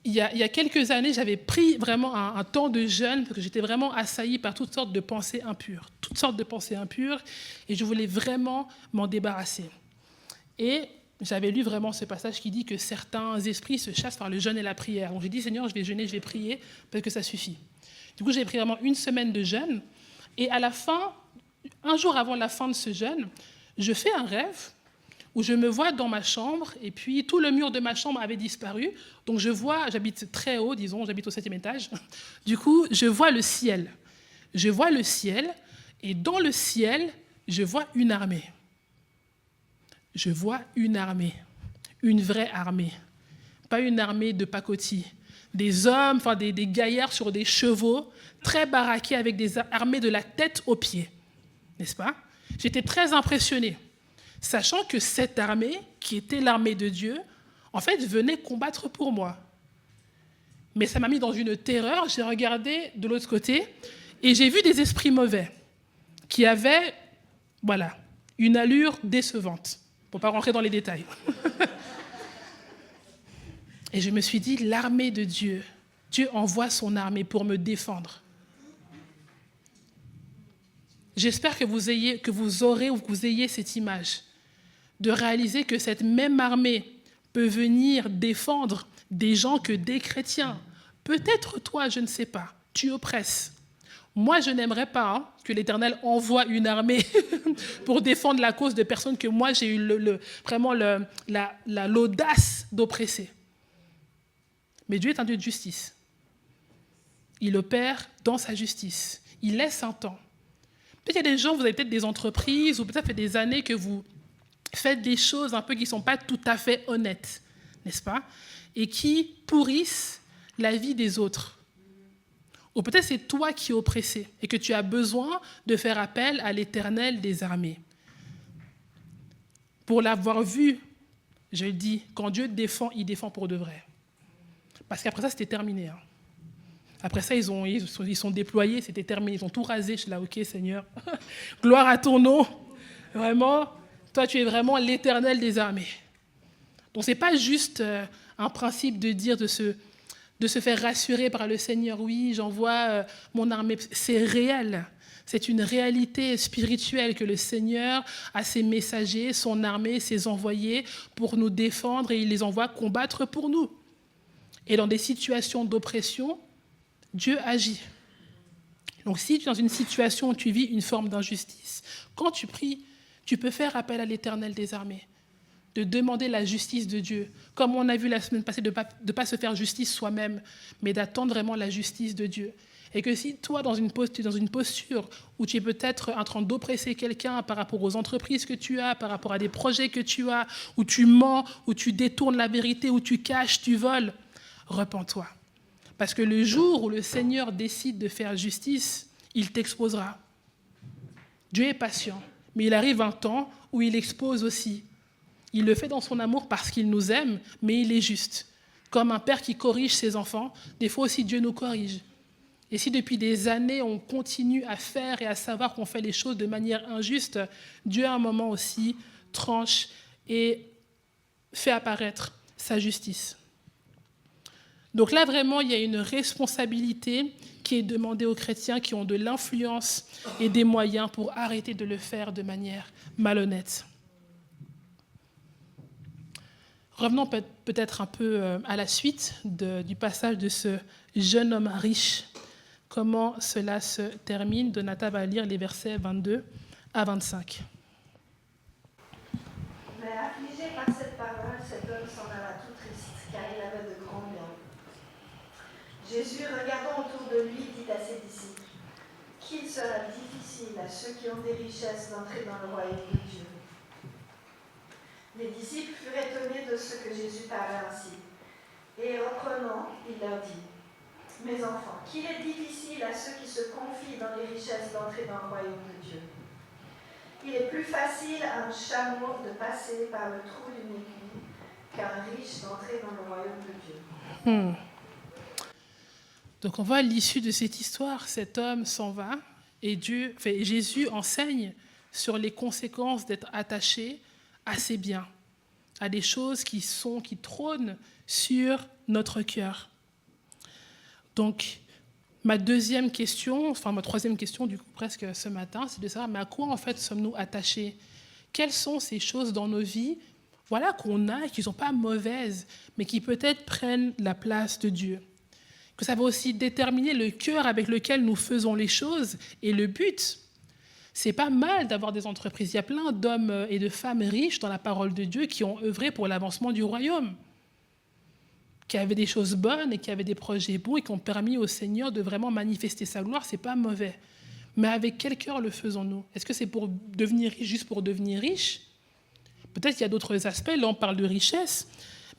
Il y a quelques années, j'avais pris vraiment un temps de jeûne parce que j'étais vraiment assaillie par toutes sortes de pensées impures. Et je voulais vraiment m'en débarrasser. Et j'avais lu vraiment ce passage qui dit que certains esprits se chassent par le jeûne et la prière. Donc j'ai dit, Seigneur, je vais jeûner, je vais prier, parce que ça suffit. Du coup, j'ai pris vraiment une semaine de jeûne. Et à la fin, un jour avant la fin de ce jeûne, je fais un rêve où je me vois dans ma chambre, et puis tout le mur de ma chambre avait disparu. Donc je vois, j'habite très haut, disons, j'habite au 7e étage. Du coup, je vois le ciel. Je vois le ciel, et dans le ciel, je vois une armée. Je vois une armée, une vraie armée. Pas une armée de pacotille. Des hommes, enfin des gaillards sur des chevaux, très baraqués avec des armées de la tête aux pieds. N'est-ce pas ? J'étais très impressionnée, sachant que cette armée, qui était l'armée de Dieu, en fait, venait combattre pour moi. Mais ça m'a mis dans une terreur. J'ai regardé de l'autre côté et j'ai vu des esprits mauvais qui avaient, voilà, une allure décevante. Pour ne pas rentrer dans les détails. Et je me suis dit, l'armée de Dieu, Dieu envoie son armée pour me défendre. J'espère que vous ayez cette image de réaliser que cette même armée peut venir défendre des gens que des chrétiens. Peut-être toi, je ne sais pas, tu oppresses. Moi, je n'aimerais pas que l'Éternel envoie une armée pour défendre la cause de personnes que moi, j'ai eu vraiment l'audace d'oppresser. Mais Dieu est un Dieu de justice. Il opère dans sa justice. Il laisse un temps. Peut-être qu'il y a des gens, vous avez peut-être des entreprises, ou peut-être ça fait des années que vous faites des choses un peu qui ne sont pas tout à fait honnêtes, n'est-ce pas? Et qui pourrissent la vie des autres. Ou peut-être c'est toi qui es oppressé et que tu as besoin de faire appel à l'Éternel des armées. Pour l'avoir vu, je le dis, quand Dieu défend, il défend pour de vrai. Parce qu'après ça, c'était terminé. Après ça, ils sont déployés, c'était terminé. Ils ont tout rasé. Je suis là, ok, Seigneur, gloire à ton nom. Vraiment, toi, tu es vraiment l'Éternel des armées. Donc, ce n'est pas juste un principe de dire, de se faire rassurer par le Seigneur. Oui, j'envoie mon armée. C'est réel. C'est une réalité spirituelle que le Seigneur a ses messagers, son armée, ses envoyés pour nous défendre et il les envoie combattre pour nous. Et dans des situations d'oppression, Dieu agit. Donc si tu es dans une situation où tu vis une forme d'injustice, quand tu pries, tu peux faire appel à l'Éternel des armées, de demander la justice de Dieu, comme on a vu la semaine passée, de pas se faire justice soi-même, mais d'attendre vraiment la justice de Dieu. Et que si toi, tu es dans une posture où tu es peut-être en train d'oppresser quelqu'un par rapport aux entreprises que tu as, par rapport à des projets que tu as, où tu mens, où tu détournes la vérité, où tu caches, tu voles, repens-toi. Parce que le jour où le Seigneur décide de faire justice, il t'exposera. Dieu est patient, mais il arrive un temps où il expose aussi. Il le fait dans son amour parce qu'il nous aime, mais il est juste. Comme un père qui corrige ses enfants, des fois aussi Dieu nous corrige. Et si depuis des années, on continue à faire et à savoir qu'on fait les choses de manière injuste, Dieu à un moment aussi tranche et fait apparaître sa justice. Donc là, vraiment, il y a une responsabilité qui est demandée aux chrétiens qui ont de l'influence et des moyens pour arrêter de le faire de manière malhonnête. Revenons peut-être un peu à la suite du passage de ce jeune homme riche. Comment cela se termine? Donata va lire les versets 22 à 25. Mais affligé par cette parole, cet homme s'en alla tout triste, car il avait de grands biens. Jésus, regardant autour de lui, dit à ses disciples, « Qu'il sera difficile à ceux qui ont des richesses d'entrer dans le royaume de Dieu. » Les disciples furent étonnés de ce que Jésus parlait ainsi. Et reprenant, il leur dit, « Mes enfants, qu'il est difficile à ceux qui se confient dans les richesses d'entrer dans le royaume de Dieu. Il est plus facile à un chameau de passer par le trou d'une aiguille qu'à un riche d'entrer dans le royaume de Dieu. » Donc on voit à l'issue de cette histoire, cet homme s'en va et Jésus enseigne sur les conséquences d'être attaché à ses biens, à des choses qui trônent sur notre cœur. Donc ma troisième question du coup presque ce matin, c'est de savoir mais à quoi en fait sommes-nous attachés? Quelles sont ces choses dans nos vies, voilà, qu'on a et qui ne sont pas mauvaises, mais qui peut-être prennent la place de Dieu? Que ça va aussi déterminer le cœur avec lequel nous faisons les choses et le but. C'est pas mal d'avoir des entreprises. Il y a plein d'hommes et de femmes riches dans la parole de Dieu qui ont œuvré pour l'avancement du royaume, qui avaient des choses bonnes et qui avaient des projets bons et qui ont permis au Seigneur de vraiment manifester sa gloire. C'est pas mauvais. Mais avec quel cœur le faisons-nous? Est-ce que c'est pour devenir riche, juste pour devenir riche? Peut-être qu'il y a d'autres aspects. Là, on parle de richesse,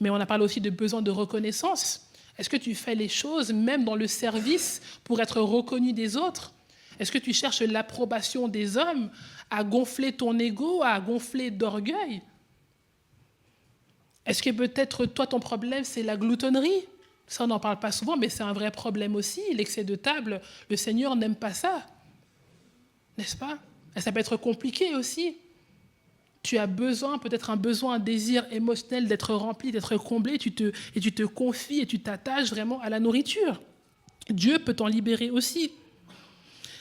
mais on a parlé aussi de besoin de reconnaissance. Est-ce que tu fais les choses, même dans le service, pour être reconnu des autres? Est-ce que tu cherches l'approbation des hommes, à gonfler ton ego, à gonfler d'orgueil? Est-ce que peut-être, toi, ton problème, c'est la gloutonnerie? Ça, on n'en parle pas souvent, mais c'est un vrai problème aussi. L'excès de table, le Seigneur n'aime pas ça. N'est-ce pas? Et ça peut être compliqué aussi. Tu as besoin, peut-être un besoin, un désir émotionnel d'être rempli, d'être comblé, et tu te confies et tu t'attaches vraiment à la nourriture. Dieu peut t'en libérer aussi.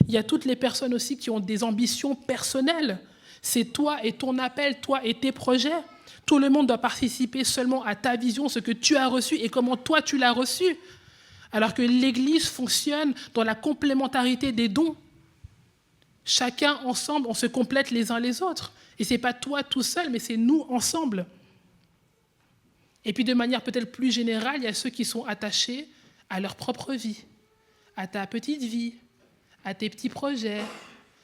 Il y a toutes les personnes aussi qui ont des ambitions personnelles. C'est toi et ton appel, toi et tes projets. Tout le monde doit participer seulement à ta vision, ce que tu as reçu et comment toi tu l'as reçu. Alors que l'Église fonctionne dans la complémentarité des dons. Chacun ensemble, on se complète les uns les autres. Et ce n'est pas toi tout seul, mais c'est nous ensemble. Et puis de manière peut-être plus générale, il y a ceux qui sont attachés à leur propre vie, à ta petite vie, à tes petits projets,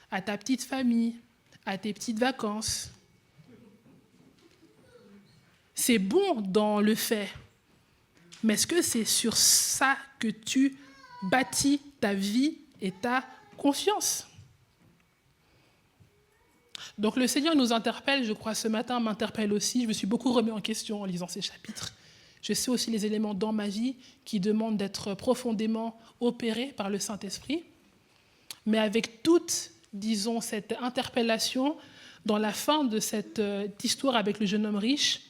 à ta petite famille, à tes petites vacances. C'est bon dans le fait, mais est-ce que c'est sur ça que tu bâtis ta vie et ta confiance? Donc le Seigneur nous interpelle, je crois ce matin m'interpelle aussi, je me suis beaucoup remis en question en lisant ces chapitres. Je sais aussi les éléments dans ma vie qui demandent d'être profondément opérés par le Saint-Esprit. Mais avec toute, disons, cette interpellation, dans la fin de cette histoire avec le jeune homme riche,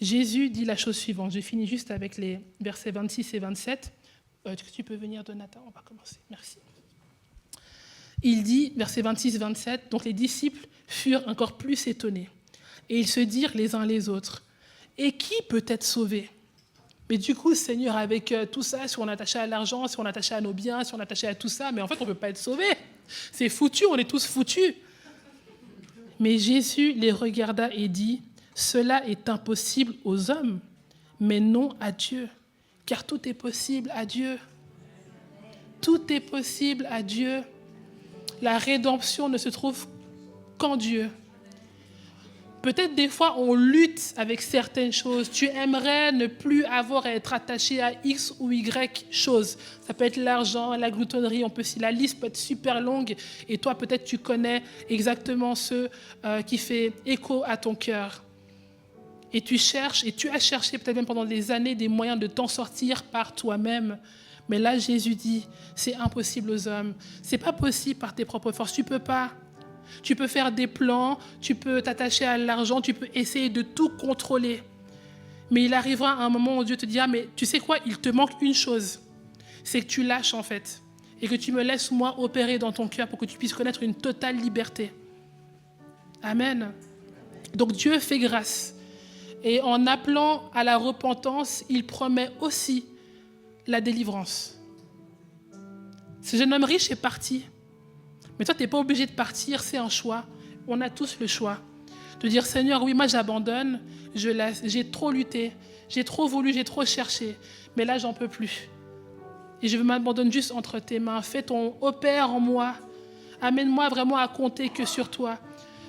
Jésus dit la chose suivante. Je finis juste avec les versets 26 et 27. Est-ce que tu peux venir, Donata? On va commencer. Merci. Il dit, versets 26-27, donc les disciples furent encore plus étonnés. Et ils se dirent les uns les autres, et qui peut être sauvé? Mais du coup, Seigneur, avec tout ça, si on est attaché à l'argent, si on est attaché à nos biens, si on est attaché à tout ça, mais en fait, on ne peut pas être sauvé. C'est foutu, on est tous foutus. Mais Jésus les regarda et dit, cela est impossible aux hommes, mais non à Dieu, car tout est possible à Dieu. Tout est possible à Dieu. La rédemption ne se trouve qu'en Dieu. Peut-être des fois, on lutte avec certaines choses. Tu aimerais ne plus avoir à être attaché à X ou Y choses. Ça peut être l'argent, la gloutonnerie, la liste peut être super longue. Et toi, peut-être, tu connais exactement ce qui fait écho à ton cœur. Et tu cherches, et tu as cherché peut-être même pendant des années des moyens de t'en sortir par toi-même. Mais là, Jésus dit, c'est impossible aux hommes. C'est pas possible par tes propres forces. Tu peux pas. Tu peux faire des plans, tu peux t'attacher à l'argent, tu peux essayer de tout contrôler. Mais il arrivera un moment où Dieu te dira, mais tu sais quoi, il te manque une chose. C'est que tu lâches en fait. Et que tu me laisses moi opérer dans ton cœur pour que tu puisses connaître une totale liberté. Amen. Donc Dieu fait grâce. Et en appelant à la repentance, il promet aussi la délivrance. Ce jeune homme riche est parti. Mais toi, tu n'es pas obligé de partir, c'est un choix. On a tous le choix. De dire, Seigneur, oui, moi j'abandonne, je laisse, j'ai trop lutté, j'ai trop voulu, j'ai trop cherché, mais là, j'en peux plus. Et je m'abandonne juste entre tes mains. Fais ton opère en moi. Amène-moi vraiment à compter que sur toi.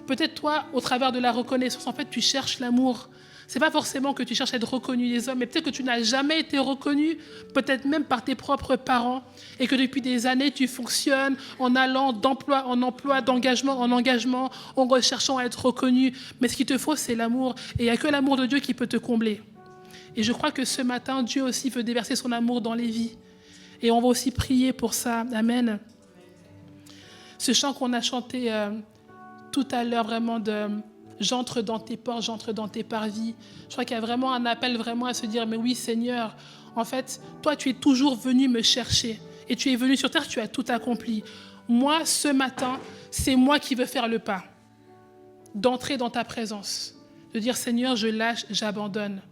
Peut-être toi, au travers de la reconnaissance, en fait, tu cherches l'amour. Ce n'est pas forcément que tu cherches à être reconnu des hommes, mais peut-être que tu n'as jamais été reconnu, peut-être même par tes propres parents, et que depuis des années, tu fonctionnes en allant d'emploi en emploi, d'engagement en engagement, en recherchant à être reconnu. Mais ce qu'il te faut, c'est l'amour. Et il n'y a que l'amour de Dieu qui peut te combler. Et je crois que ce matin, Dieu aussi veut déverser son amour dans les vies. Et on va aussi prier pour ça. Amen. Ce chant qu'on a chanté tout à l'heure, vraiment de... J'entre dans tes portes, j'entre dans tes parvis. Je crois qu'il y a vraiment un appel vraiment à se dire, mais oui Seigneur, en fait, toi tu es toujours venu me chercher. Et tu es venu sur terre, tu as tout accompli. Moi, ce matin, c'est moi qui veux faire le pas. D'entrer dans ta présence. De dire, Seigneur, je lâche, j'abandonne.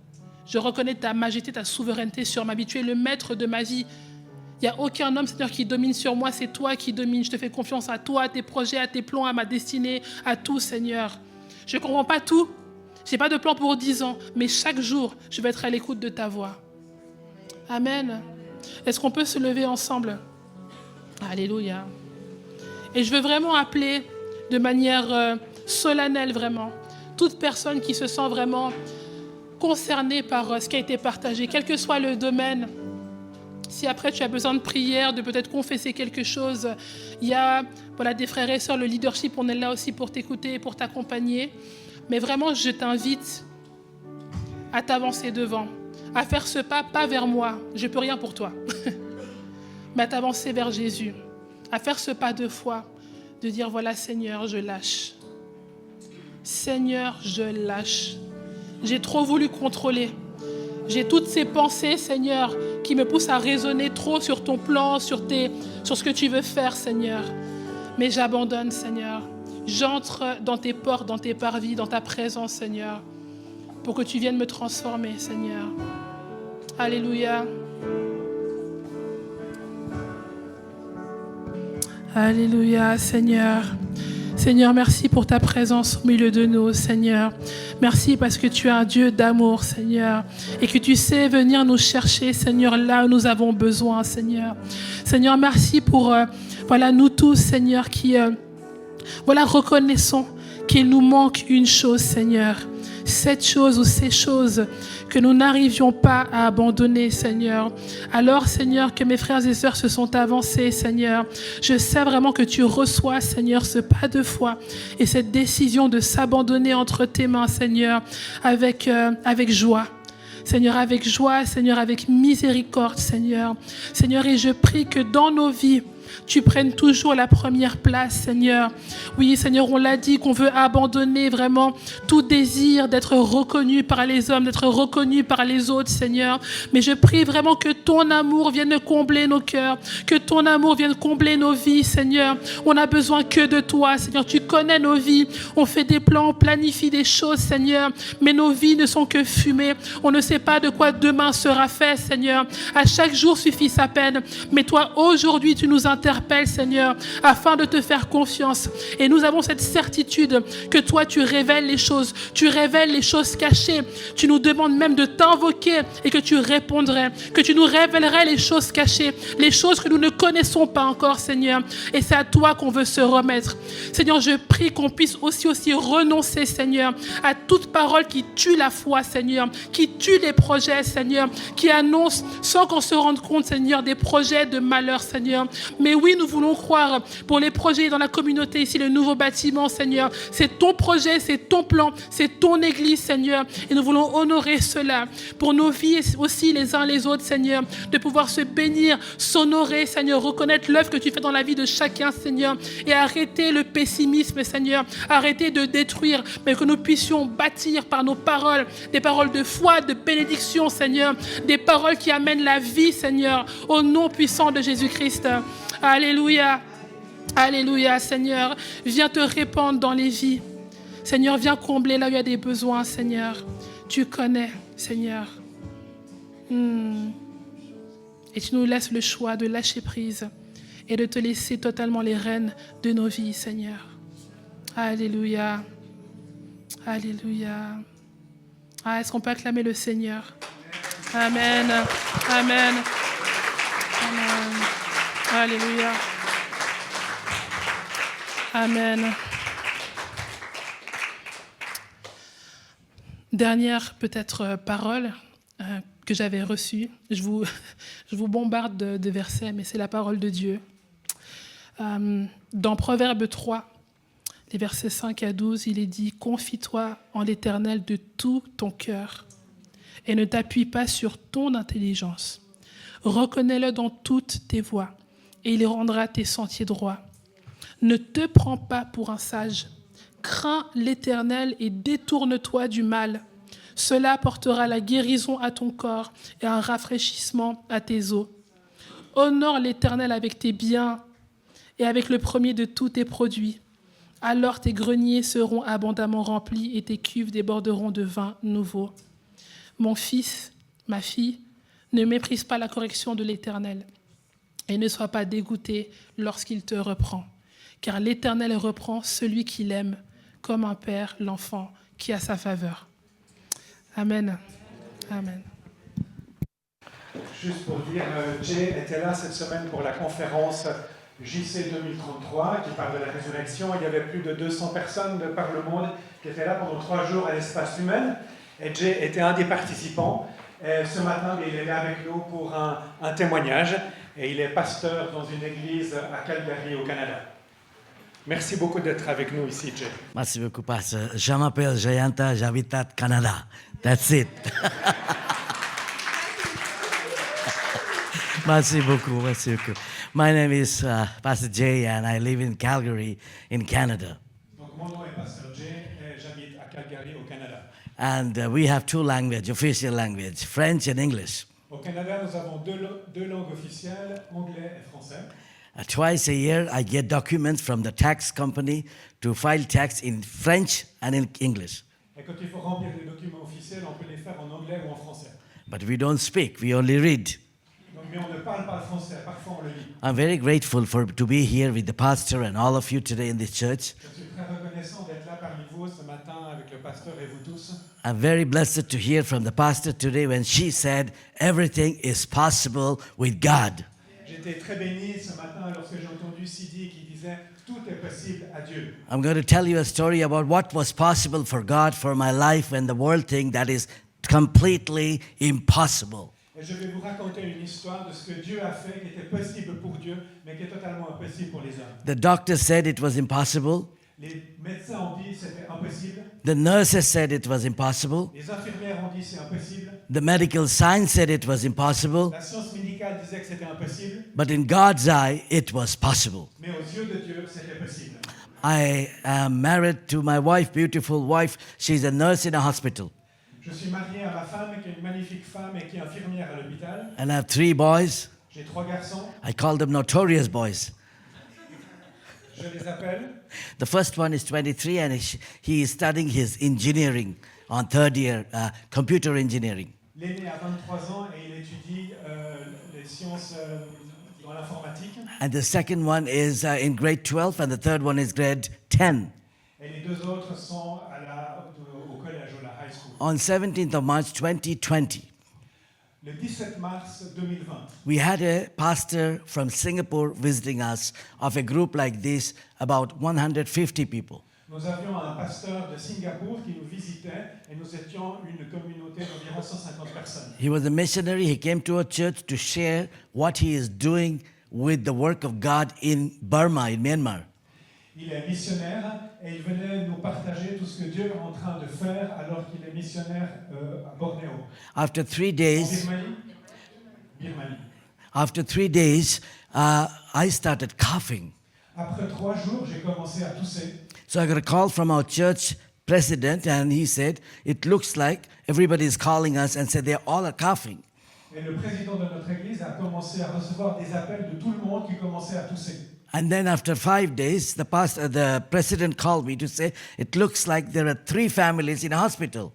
Je reconnais ta majesté, ta souveraineté sur ma vie. Tu es le maître de ma vie. Il n'y a aucun homme, Seigneur, qui domine sur moi. C'est toi qui domines. Je te fais confiance à toi, à tes projets, à tes plans, à ma destinée, à tout, Seigneur. Je ne comprends pas tout. Je n'ai pas de plan pour 10 ans. Mais chaque jour, je vais être à l'écoute de ta voix. Amen. Est-ce qu'on peut se lever ensemble? Alléluia. Et je veux vraiment appeler de manière solennelle, vraiment, toute personne qui se sent vraiment concernée par ce qui a été partagé, quel que soit le domaine. Si après tu as besoin de prière, de peut-être confesser quelque chose, il y a des frères et sœurs, le leadership, on est là aussi pour t'écouter, pour t'accompagner. Mais vraiment, je t'invite à t'avancer devant, à faire ce pas vers moi, je ne peux rien pour toi, mais à t'avancer vers Jésus, à faire ce pas de foi, de dire voilà Seigneur, je lâche. Seigneur, je lâche. J'ai trop voulu contrôler. J'ai toutes ces pensées, Seigneur, qui me poussent à raisonner trop sur ton plan, sur ce que tu veux faire, Seigneur. Mais j'abandonne, Seigneur. J'entre dans tes portes, dans tes parvis, dans ta présence, Seigneur, pour que tu viennes me transformer, Seigneur. Alléluia. Alléluia, Seigneur. Seigneur, merci pour ta présence au milieu de nous, Seigneur. Merci parce que tu es un Dieu d'amour, Seigneur, et que tu sais venir nous chercher, Seigneur, là où nous avons besoin, Seigneur. Seigneur, merci pour nous tous, Seigneur, qui reconnaissons qu'il nous manque une chose, Seigneur. Cette chose ou ces choses que nous n'arrivions pas à abandonner, Seigneur. Alors, Seigneur, que mes frères et sœurs se sont avancés, Seigneur. Je sais vraiment que tu reçois, Seigneur, ce pas de foi et cette décision de s'abandonner entre tes mains, Seigneur, avec joie. Seigneur, avec joie, Seigneur, avec miséricorde, Seigneur. Seigneur, et je prie que dans nos vies, tu prennes toujours la première place, Seigneur. Oui, Seigneur, on l'a dit qu'on veut abandonner vraiment tout désir d'être reconnu par les hommes, d'être reconnu par les autres, Seigneur. Mais je prie vraiment que ton amour vienne combler nos cœurs, que ton amour vienne combler nos vies, Seigneur. On n'a besoin que de toi, Seigneur. Tu connais nos vies. On fait des plans, on planifie des choses, Seigneur. Mais nos vies ne sont que fumée. On ne sait pas de quoi demain sera fait, Seigneur. À chaque jour suffit sa peine. Mais toi, aujourd'hui, tu nous interpelle, Seigneur, afin de te faire confiance. Et nous avons cette certitude que toi, tu révèles les choses cachées. Tu nous demandes même de t'invoquer et que tu répondrais, que tu nous révélerais les choses cachées, les choses que nous ne connaissons pas encore, Seigneur. Et c'est à toi qu'on veut se remettre. Seigneur, je prie qu'on puisse aussi renoncer, Seigneur, à toute parole qui tue la foi, Seigneur, qui tue les projets, Seigneur, qui annonce sans qu'on se rende compte, Seigneur, des projets de malheur, Seigneur. Mais oui, nous voulons croire pour les projets dans la communauté ici, le nouveau bâtiment, Seigneur. C'est ton projet, c'est ton plan, c'est ton église, Seigneur. Et nous voulons honorer cela pour nos vies aussi les uns les autres, Seigneur, de pouvoir se bénir, s'honorer, Seigneur, reconnaître l'œuvre que tu fais dans la vie de chacun, Seigneur, et arrêter le pessimisme, Seigneur, arrêter de détruire, mais que nous puissions bâtir par nos paroles, des paroles de foi, de bénédiction, Seigneur, des paroles qui amènent la vie, Seigneur, au nom puissant de Jésus-Christ. Alléluia. Alléluia, Seigneur. Viens te répandre dans les vies. Seigneur, viens combler là où il y a des besoins, Seigneur. Tu connais, Seigneur. Et tu nous laisses le choix de lâcher prise et de te laisser totalement les rênes de nos vies, Seigneur. Alléluia. Alléluia. Est-ce qu'on peut acclamer le Seigneur? Amen. Amen. Amen. Alléluia. Amen. Dernière peut-être parole que j'avais reçue. Je vous bombarde de versets, mais c'est la parole de Dieu. Dans Proverbe 3, les versets 5 à 12, il est dit « Confie-toi en l'Éternel de tout ton cœur et ne t'appuie pas sur ton intelligence. Reconnais-le dans toutes tes voies et il rendra tes sentiers droits. Ne te prends pas pour un sage. Crains l'Éternel et détourne-toi du mal. Cela apportera la guérison à ton corps et un rafraîchissement à tes os. Honore l'Éternel avec tes biens et avec le premier de tous tes produits. Alors tes greniers seront abondamment remplis et tes cuves déborderont de vin nouveau. Mon fils, ma fille, ne méprise pas la correction de l'Éternel et ne sois pas dégoûté lorsqu'il te reprend. Car l'Éternel reprend celui qu'il aime, comme un père l'enfant qui a sa faveur. Amen. Amen. Juste pour dire, Jay était là cette semaine pour la conférence JC 2033 qui parle de la résurrection. Il y avait plus de 200 personnes de par le monde qui étaient là pendant 3 jours à l'espace humain. Et Jay était un des participants. Et ce matin, il est là avec nous pour un témoignage. Et il est pasteur dans une église à Calgary, au Canada. Merci beaucoup d'être avec nous ici, Jay. Merci beaucoup, pasteur. Je m'appelle Jayanta, j'habite au Canada. That's it. Merci beaucoup, merci beaucoup. My name is Pastor Jay and I live in Calgary in Canada. Donc, mon nom est Pasteur Jay et j'habite à Calgary au Canada. And we have two languages, official language, French and English. Au Canada, nous avons deux langues officielles, anglais et français. Twice a year, I get documents from the tax company to file tax in French and in English. Et quand il faut remplir des documents officiels, on peut les faire en anglais ou en français. But we don't speak, we only read. Donc, mais on ne parle pas le français, parfois on le lit. I'm very grateful to be here with the pastor and all of you today in this church. Je suis très reconnaissant d'être là parmi vous ce matin avec le pasteur et vous tous. I'm very blessed to hear from the pastor today when she said, everything is possible with God. J'étais très béni ce matin lorsque j'ai entendu Sidi qui disait « Tout est possible à Dieu ». I'm going to tell you a story about what was possible for God for my life when the world thinks that is completely impossible. Et je vais vous raconter une histoire de ce que Dieu a fait qui était possible pour Dieu, mais qui est totalement impossible pour les hommes. The doctor said it was impossible. Les médecins ont dit que c'était impossible. The nurses said it was impossible. Les infirmières ont dit que c'est impossible. The medical science said it was impossible. La science médicale disait que c'était impossible. But in God's eye, it was possible. Mais aux yeux de Dieu, c'était possible. I am married to my wife, beautiful wife. She's a nurse in a hospital. Je suis marié à ma femme, qui est une magnifique femme et qui est infirmière à l'hôpital. And I have 3 boys. J'ai 3 garçons. I call them notorious boys. Je les appelle. The first one is 23 and he is studying his engineering on 3rd year, computer engineering. L'aîné a 23 ans et il étudie les sciences dans l'informatique. And the second one is in grade 12 and the third one is grade 10. Et les 2 autres sont au collège, ou la high school. On 17th of March 2020, Le 17 mars 2020, we had a pastor from Singapore visiting us of a group like this, about 150 people. nous avions un pasteur de Singapour qui nous visitait et nous étions une communauté d'environ 150 personnes. He was a missionary. He came to our church to share what he is doing with the work of God in Burma, in Myanmar. Il est missionnaire et il venait nous partager tout ce que Dieu est en train de faire alors qu'il est missionnaire à Bornéo. After 3 En days, Birmanie. after 3 days, I started coughing. Après 3 jours, j'ai commencé à tousser. So I got a call from our church president, and he said, it looks like everybody is calling us and said they all are coughing. Et le président de notre église a commencé à recevoir des appels de tout le monde qui commençait à tousser. And then after 5 days, the president called me to say, it looks like there are 3 families in a hospital.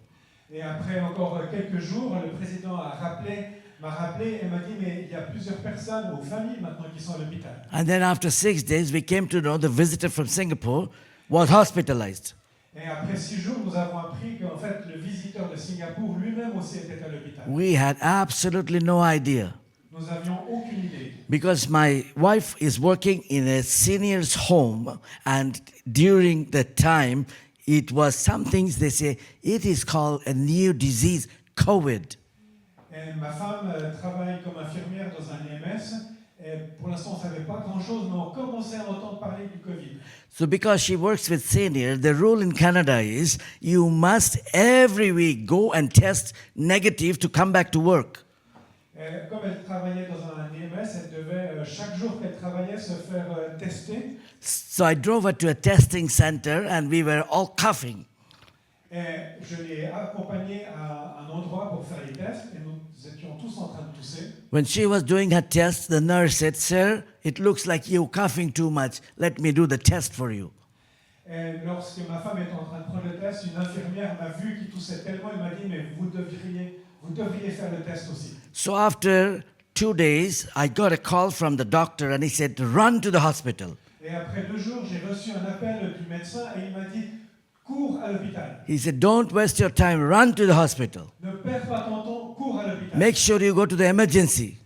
Et après encore quelques jours, le président m'a rappelé et m'a dit, mais il y a plusieurs personnes ou familles maintenant qui sont à l'hôpital. And then after 6 days, we came to know the visitor from Singapore was hospitalized. Et après 6 jours, nous avons appris qu'en fait, le visiteur de Singapour lui-même aussi était à l'hôpital. We had absolutely no idea. Nous n'avions aucune idée. Because my wife is working in a senior's home, and during the time, it was something they say, it is called a new disease, COVID. Et ma femme travaille comme infirmière dans un EMS. Et pour l'instant, on ne savait pas grand-chose, mais on commençait à entendre parler du Covid. So because she works with senior, the rule in Canada is you must every week go and test negative to come back to work. Et comme elle travaillait dans un EMS, elle devait, chaque jour qu'elle travaillait, se faire tester. So I drove her to a testing center and we were all coughing. Et je l'ai accompagnée à un endroit pour faire les tests et nous étions tous en train de tousser. When she was doing her test, the nurse said, "Sir, it looks like you're coughing too much. Let me do the test for you." Et lorsque ma femme était en train de prendre le test, une infirmière m'a vu qui toussait tellement, elle m'a dit, mais vous devriez faire le test aussi. So after 2 days, I got a call from the doctor and he said, "Run to the hospital." Et après 2 jours, j'ai reçu un appel du médecin et il m'a dit, cours à l'hôpital. He said, "Don't waste your time. Run to the hospital. Ne perds pas ton temps, cours à l'hôpital. Make sure you go to the emergency."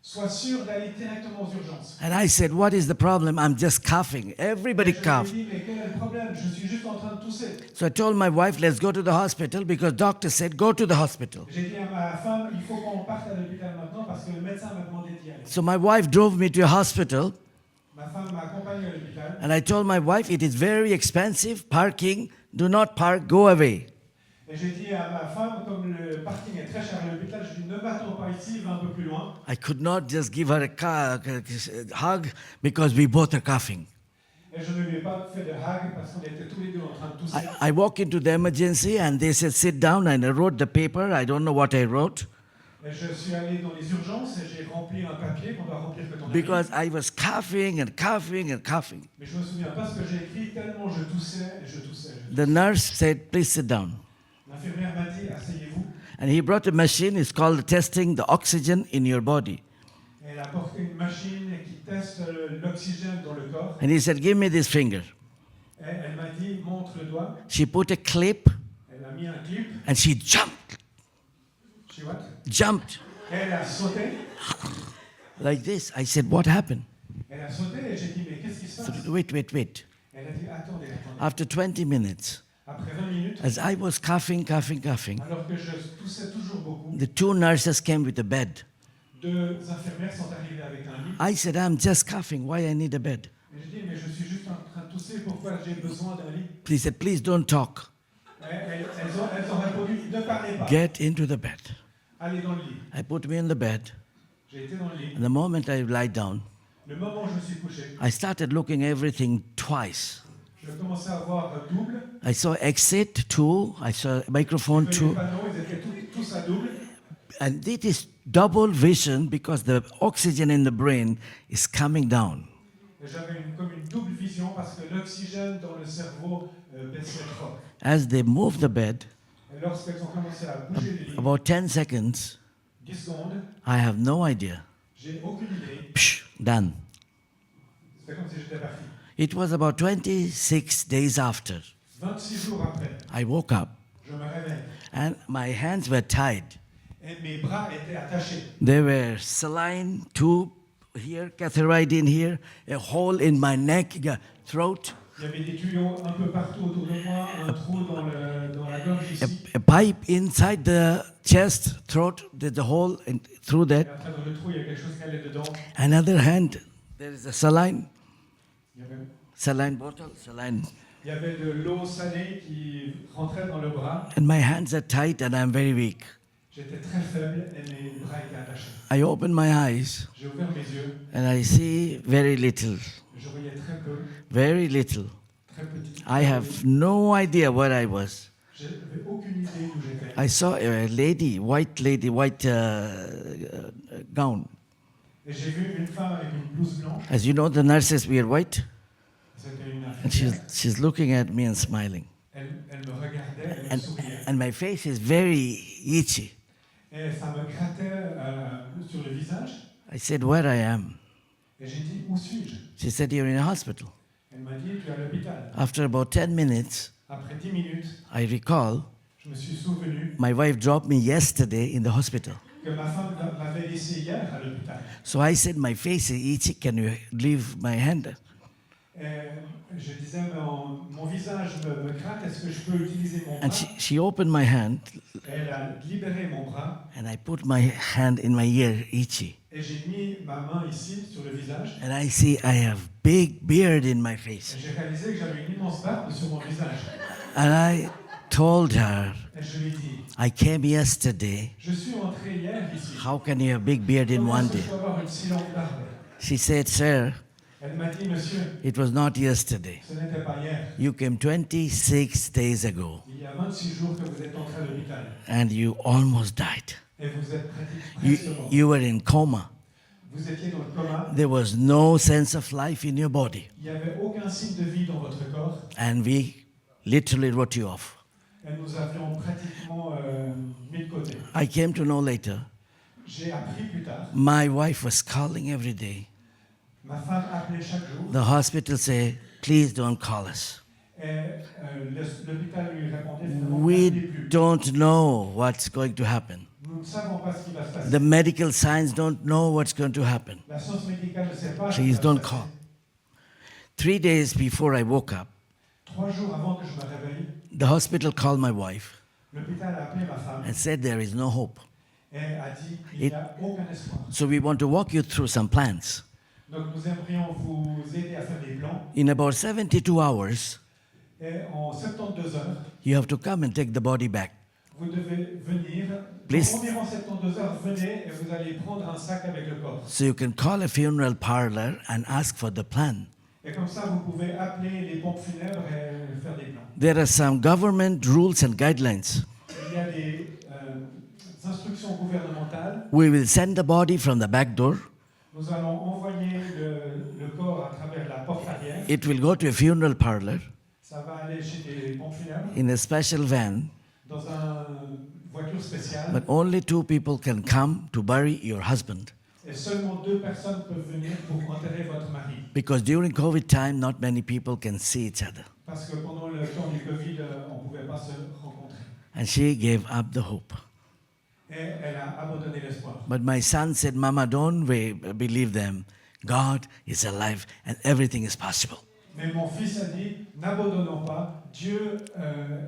Sois sûr d'aller directement aux urgences. And I said, "What is the problem? I'm just coughing. Everybody Je lui ai cough." dit, mais quel est le problème? Je suis juste en train de tousser. So I told my wife, "Let's go to the hospital," because doctor said, "Go to the hospital." J'ai dit à ma femme, il faut qu'on parte à l'hôpital maintenant parce que le médecin m'a demandé d'y aller. So my wife drove me to a hospital. Ma femme m'a accompagné à l'hôpital. And I told my wife, it is very expensive, parking, do not park, go away. Et j'ai dit à ma femme, comme le parking est très cher à l'hôpital, je dis ne m'attends pas ici, va un peu plus loin. I could not just give her a hug because we both are coughing. Et je ne lui ai pas fait de hug parce qu'on était tous les deux en train de tousser. I walk into the emergency and they said, sit down, and I wrote the paper. I don't know what I wrote Et je suis allé dans les urgences et j'ai rempli un papier qu'on doit remplir quand on arrive. because I was coughing and coughing and coughing. Mais je me souviens pas ce que j'ai écrit tellement je toussais et je toussais. The nurse said, please sit down. L'infirmière m'a dit asseyez-vous. And he brought a machine, it's called testing the oxygen in your body. Elle a apporté une machine qui teste l'oxygène dans le corps. And he said, give me this finger. Et elle m'a dit montre le doigt. She put a clip Elle a mis un clip. and she jumped, She what? jumped Elle a sauté. like this. I said, what happened? Elle a sauté et j'ai dit mais qu'est-ce qui se passe? Wait. Elle a dit attendez. After 20 minutes, Après 20 minutes, as I was coughing, alors que je toussais toujours beaucoup, the two nurses came with a bed. deux infirmières sont arrivées avec un lit. I said, I'm just coughing. Why I need a bed? Et j'ai dit mais je suis juste en train de tousser. Pourquoi j'ai besoin d'un lit? He said, please don't talk. Elles ont répondu ne parlez pas. Get into the bed. Allez dans le lit. I put me in the bed. J'ai été dans le lit. And the moment I lie down, Le moment où je me suis couché, I started looking everything twice. je commençais à voir double. I saw exit 2, I saw microphone Les 2, panneaux, ils étaient tous à double. and it is double vision because the oxygen in the brain is coming down. Et j'avais comme une double vision parce que l'oxygène dans le cerveau baissait trop. As they moved the bed, Et lorsqu'elles ont commencé à bouger le lit, about 10 seconds, 10 secondes, I have no idea. j'ai aucune idée. Psh, done. C'était comme si j'étais parti. It was about 26 days after. 26 jours après, I woke up je me réveille. and my hands were tied. Et mes bras étaient attachés. There were saline tube here, catheterite in here, a hole in my neck, throat, Il y avait des tuyaux un peu partout autour de moi, un trou dans la gorge ici. a pipe inside the chest, throat, there's a hole and through Et that. après, dans le trou, il y a quelque chose qui allait dedans. Another hand, there is a saline bottle, Il y avait de l'eau salée qui rentrait dans le bras. and my hands are tight and I'm very weak. J'étais très faible et mes bras étaient attachés. I open my eyes J'ai ouvert mes yeux. and I see very little, Je voyais très peu, very little. très petit. I have no idea where I was. Je n'avais aucune idée d'où j'étais. I saw a lady, white gown. Et j'ai vu une femme avec une blouse blanche. As you know, the nurses wear white. C'était une And infirmière. she's looking at me and smiling. Elle me regardait, elle me And, souriait. and my face is very itchy. Et ça me grattait sur le visage. I said, where I am? Et j'ai dit, où suis-je? She said, you're in a hospital. Elle m'a dit, tu es à l'hôpital. After about 10 minutes, Après 10 minutes, I recall je me suis souvenu my wife dropped me yesterday in the hospital. que ma femme m'avait laissé hier à l'hôpital. So I said, my face is itchy. Can you leave my hand? Et je disais, mon visage me gratte, est-ce que je peux utiliser mon bras? And she opened my hand, Elle a libéré mon bras and I put my hand in my ear, itchy. et j'ai mis ma main ici sur le visage. And I see I have big beard in my Et face. j'ai réalisé que j'avais une immense barbe sur mon visage. And I told her, Et je lui ai dit, I came yesterday. je suis entré hier ici. How can you have big beard in Comment one est-ce que day? je peux avoir une si longue barbe? She said, sir, Elle m'a dit, monsieur, it was not yesterday. ce n'était pas hier. You came 26 days ago Il y a 26 jours que vous êtes entré à l'hôpital. and you almost died. Et vous êtes You, presque mort. you were in coma. Vous étiez dans le coma. There was no sense of life in your body. Il n'y avait aucun signe de vie dans votre corps. And we literally wrote you off. Et nous avions pratiquement mis de côté. I came to know later, J'ai appris plus tard. my wife was calling every day. Ma femme appelait chaque jour. The hospital said, please don't call us. Et l'hôpital lui répondait, finalement, We n'appelez plus. don't know what's going to happen. Nous ne savons pas ce qui va se passer. The medical science don't know what's going to happen. La science médicale ne sait pas ce qui Please va se don't passer. call. 3 days before I woke up, 3 jours avant que je me réveille, the hospital called my wife l'hôpital a appelé ma femme and said there is no hope. et a dit il n'y a aucun espoir. So we want to walk you through some plans. Donc nous aimerions vous aider à faire des plans. In about 72 hours, Et en 72 heures, you have to come and take the body back. vous devez venir. Please. Pour environ 72 heures, venez et vous allez prendre un sac avec le corps. So you can call a funeral parlor and ask for the plan. Et comme ça, vous pouvez appeler les pompes funèbres et faire des plans. There are some government rules and guidelines. Il y a des instructions gouvernementales. We will send the body from the back door. Nous allons envoyer le corps à travers la porte arrière. It will go to a funeral parlor Ça va aller chez des pompes funèbres in a special van, dans une voiture spéciale. but only 2 people can come to bury your husband. Et seulement 2 personnes peuvent venir pour enterrer votre mari. Because during COVID time, not many people can see each other. Parce que pendant le temps du Covid, on ne pouvait pas se rencontrer. And she gave up the hope. Et elle a abandonné l'espoir. But my son said, Mama, don't believe them. God is alive and everything is possible. Mais mon fils a dit, n'abandonnons pas, Dieu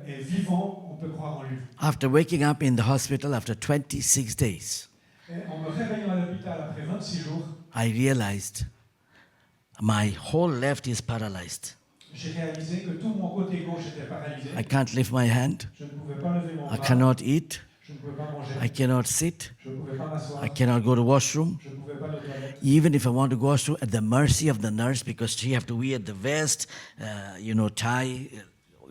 est vivant, on peut croire en lui. After waking up in the hospital after 26 days, Et en me réveillant à l'hôpital après 26 jours, I realized my whole left is paralyzed. j'ai réalisé que tout mon côté gauche était paralysé. I can't lift my hand. Je ne pouvais pas lever mon I bras. cannot eat. Je ne pouvais pas manger. I cannot sit. Je ne pouvais pas m'asseoir. I cannot go to washroom. Je ne pouvais pas aller aux toilettes. Even if I want to go washroom, at the mercy of the nurse because she have to wear the vest, tie,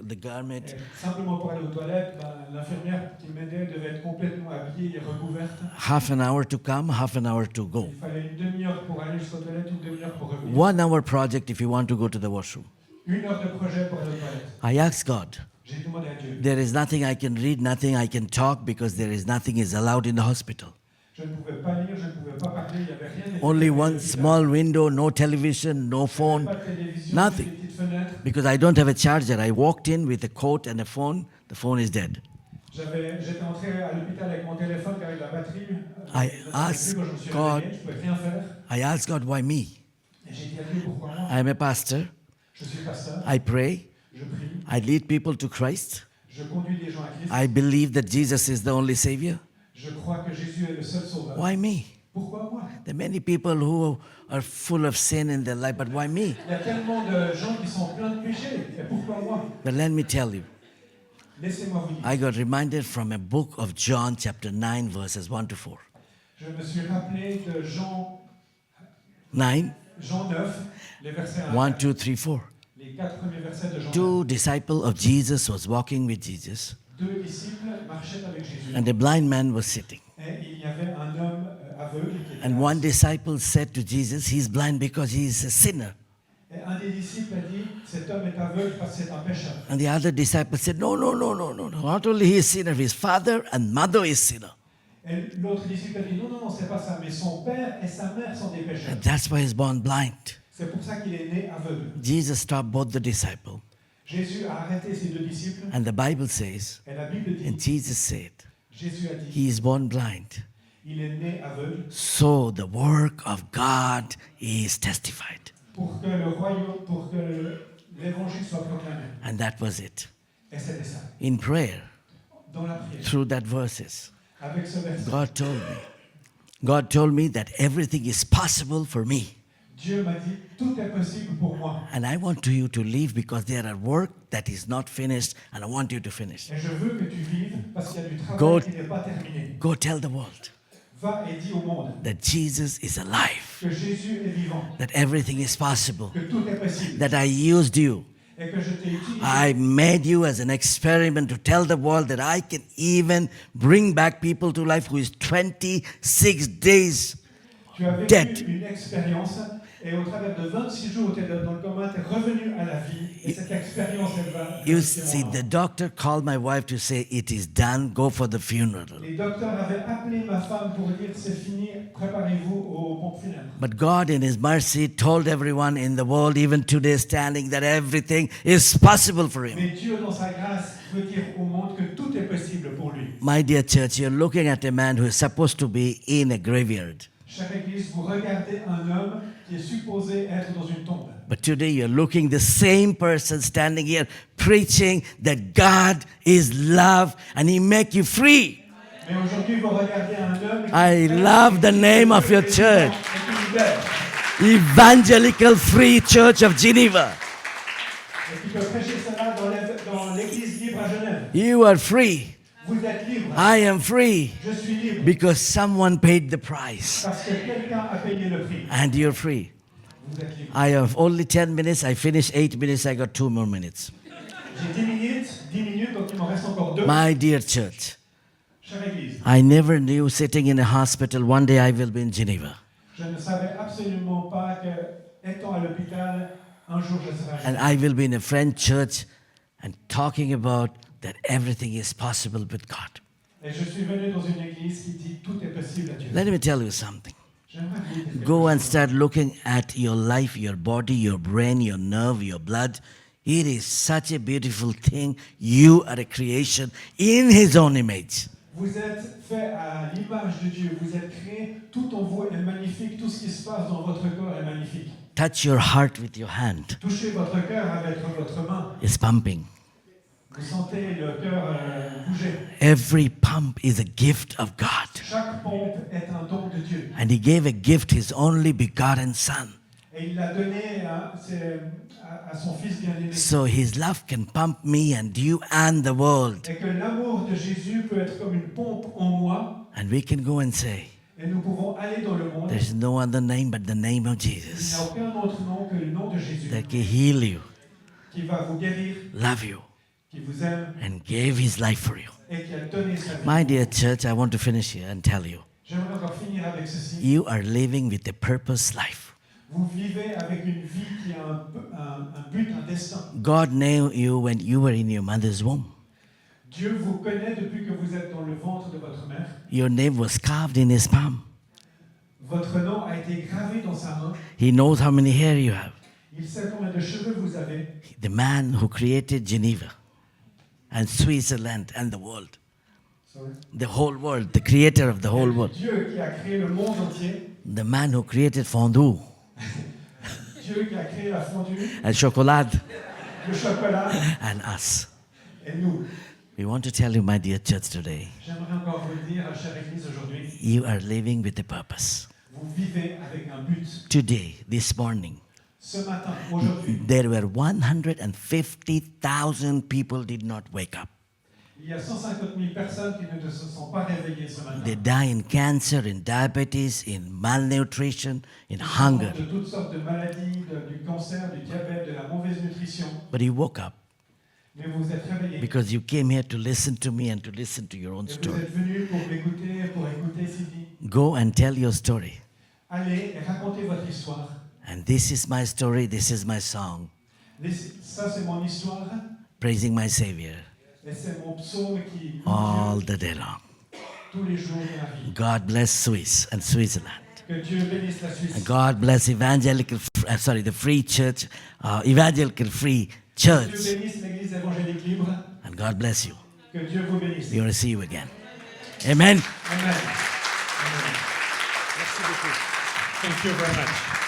the garment. Et simplement pour aller aux toilettes, l'infirmière qui m'aidait devait être complètement habillée et recouverte. Half an hour to come, half an hour to go. Il fallait une demi-heure pour aller jusqu'aux toilettes, une demi-heure pour revenir. 1 hour project if you want to go to the washroom. 1 heure de projet pour aller aux toilettes. I asked God. J'ai demandé à Dieu. There is nothing I can read, nothing I can talk because there is nothing is allowed in the hospital. Je ne pouvais pas lire, je ne pouvais pas parler, il n'y avait rien. Only one small window, no television, no phone, Pas de télévision, nothing. des petites fenêtres. Because I don't have a charger. I walked in with a coat and a phone. The phone is dead. J'étais entré à l'hôpital avec mon téléphone car avec la batterie. I je ne savais asked plus quand je me suis God- réveillé, je ne pouvais rien faire. I asked God, why me? Et j'ai dit à Dieu, pourquoi moi? I am a pastor. Je suis pasteur, I pray. je prie, I lead people to Christ. je conduis des gens à Christ. I believe that Jesus is the only Savior. Je crois que Jésus est le seul sauveur. Why me? Pourquoi moi? There are many people who are full of sin in their life, but why me? Il y a tellement de gens qui sont pleins de péchés. Et pourquoi moi? But let me tell you, Laissez-moi vous dire. I got reminded from a book of John, chapter 9, verses 1 to 4. Je me suis rappelé de Jean 9, 9, les versets 1. 1, 2, 3, 4. Les 4 premiers versets de Jean 9. 2 disciples of Jesus was walking with Jesus, 2 disciples marchaient avec Jésus. and a blind man was sitting. Et il y avait un homme aveugle qui était And one disciple said to Jesus, he's blind because he is a sinner. Et un des disciples a dit, cet homme est aveugle parce que c'est un pécheur. And the other disciple said, no. Not only he is sinner, his father and mother is sinner. Et l'autre disciple a dit, non, c'est pas ça, mais son père et sa mère sont des pécheurs. And that's why he's born blind. C'est pour ça qu'il est né aveugle. Jesus stopped both the disciples. Jésus a arrêté ses 2 disciples And the Bible says, et la Bible and dit, Jesus said, Jésus a dit, he is born blind. il est né aveugle So the work of God is testified. pour que le royaume, pour que l'évangile soit proclamé. And that was it. Et c'était ça. In prayer, Dans la prière, through that verses, avec ce verset, God told me that everything is possible for me. Dieu m'a dit, tout est possible pour moi. And I want you to leave because there are work that is not finished and I want you to finish. Et je veux que tu vives parce qu'il y a du travail Go- qui n'est pas terminé. Go tell the world Va et dis au monde that Jesus is alive, que Jésus est vivant, that everything is possible, que tout est possible that I used you. et que je t'ai utilisé. I made you as an experiment to tell the world that I can even bring back people to life who is 26 days. Tu as vécu dead. une expérience et au travers de 26 jours où tu es dans le coma, tu es revenu à la vie et cette expérience, elle va... You see, the doctor called my wife to say, it is done, go for the funeral. Les docteurs avaient appelé ma femme pour dire c'est fini, préparez-vous aux pompes funèbres. But God in His mercy told everyone in the world, even today standing, that everything is possible for Him. Mais Dieu, dans sa grâce, veut dire au monde que tout est possible pour lui. My dear church, you're looking at a man who is supposed to be in a graveyard. Chaque église, vous regardez un homme qui est supposé être dans une tombe. But today you're looking the same person standing here preaching that God is love and He make you free. Mais aujourd'hui, vous regardez un homme qui I love the name of your church, et qui libère. Evangelical Free Church of Geneva. Et qui peut prêcher cela dans l'église libre à Genève. You are free. Vous êtes libre. I am free Je suis libre. because someone paid the price. Parce que quelqu'un a payé le prix. And you're free. Vous êtes libre. I have only 10 minutes. I finished 8 minutes. I got 2 more minutes. J'ai 10 minutes, donc il m'en reste encore 2. My dear church, Chère église, I never knew sitting in a hospital one day I will be in Geneva. je ne savais absolument pas que, étant à l'hôpital, un jour je serai à And Genève. I will be in a French church and talking about that everything is possible with God. Et je suis venu dans une église qui dit tout est possible à Dieu. Let me tell you something. J'aimerais vous dire quelque Go and chose. start looking at your life, your body, your brain, your nerve, your blood. It is such a beautiful thing. You are a creation in His own image. Vous êtes fait à l'image de Dieu. Vous êtes créé. Tout en vous est magnifique. Tout ce qui se passe dans votre corps est magnifique. Touch your heart with your hand. Touchez votre cœur avec votre main. It's pumping. Vous sentez le cœur bouger. Every pump is a gift of God. Chaque pompe est un don de Dieu. And He gave a gift, His only begotten Son. Et il l'a donné à son fils bien-aimé. So His love can pump me and you and the world. Et que l'amour de Jésus peut être comme une pompe en moi. And we can go and say, Et nous pouvons aller dans le monde. there's no other name but the name of Il n'y Jesus a aucun autre nom que le nom de Jésus that can heal you, qui va vous guérir, love you, qui vous aime and gave His life for you. et qui a donné sa vie. My dear church, I want to finish here and tell you, J'aimerais encore finir avec ceci. you are living with a purpose life. Vous vivez avec une vie qui a un but, un destin. God knew you when you were in your mother's womb. Dieu vous connaît depuis que vous êtes dans le ventre de votre mère. Your name was carved in His palm. Votre nom a été gravé dans sa main. He knows how many hair you have. Il sait combien de cheveux vous avez. The man who created Geneva and Switzerland and the world, Sorry. the whole world, the creator of the whole world, Dieu qui a créé le monde entier. the man who created fondue Dieu qui a créé la fondue, and chocolate le chocolat and us. et nous. We want to tell you, my dear church, today, J'aimerais encore vous le dire, chère Église, aujourd'hui, you are living with a purpose. vous vivez avec un but. Today, this morning, Ce matin, aujourd'hui, there were 150,000 people did not wake up. il y a 150 000 personnes qui ne se sont pas réveillées ce matin. They die in cancer, in diabetes, in malnutrition, in hunger. De toutes sortes de maladies, du cancer, du diabète, de la mauvaise nutrition. But you woke up Mais vous êtes réveillés. because you came here to listen to me and to listen to your own Et vous story. êtes venus pour m'écouter, pour écouter Sylvie. Go and tell your story. Allez et racontez votre histoire. And this is my story, this is my song, Ça, c'est mon histoire. praising my Savior Et c'est mon psaume qui all Dieu the day long. tous les jours de ma vie. God bless Swiss and Switzerland. Que Dieu bénisse la Suisse. And God bless the Free Church, Evangelical Free Dieu Church. bénisse l'Église évangélique libre. And God bless you. Que Dieu vous bénisse. We want to see you again. Amen. Amen. Amen. Thank you very much.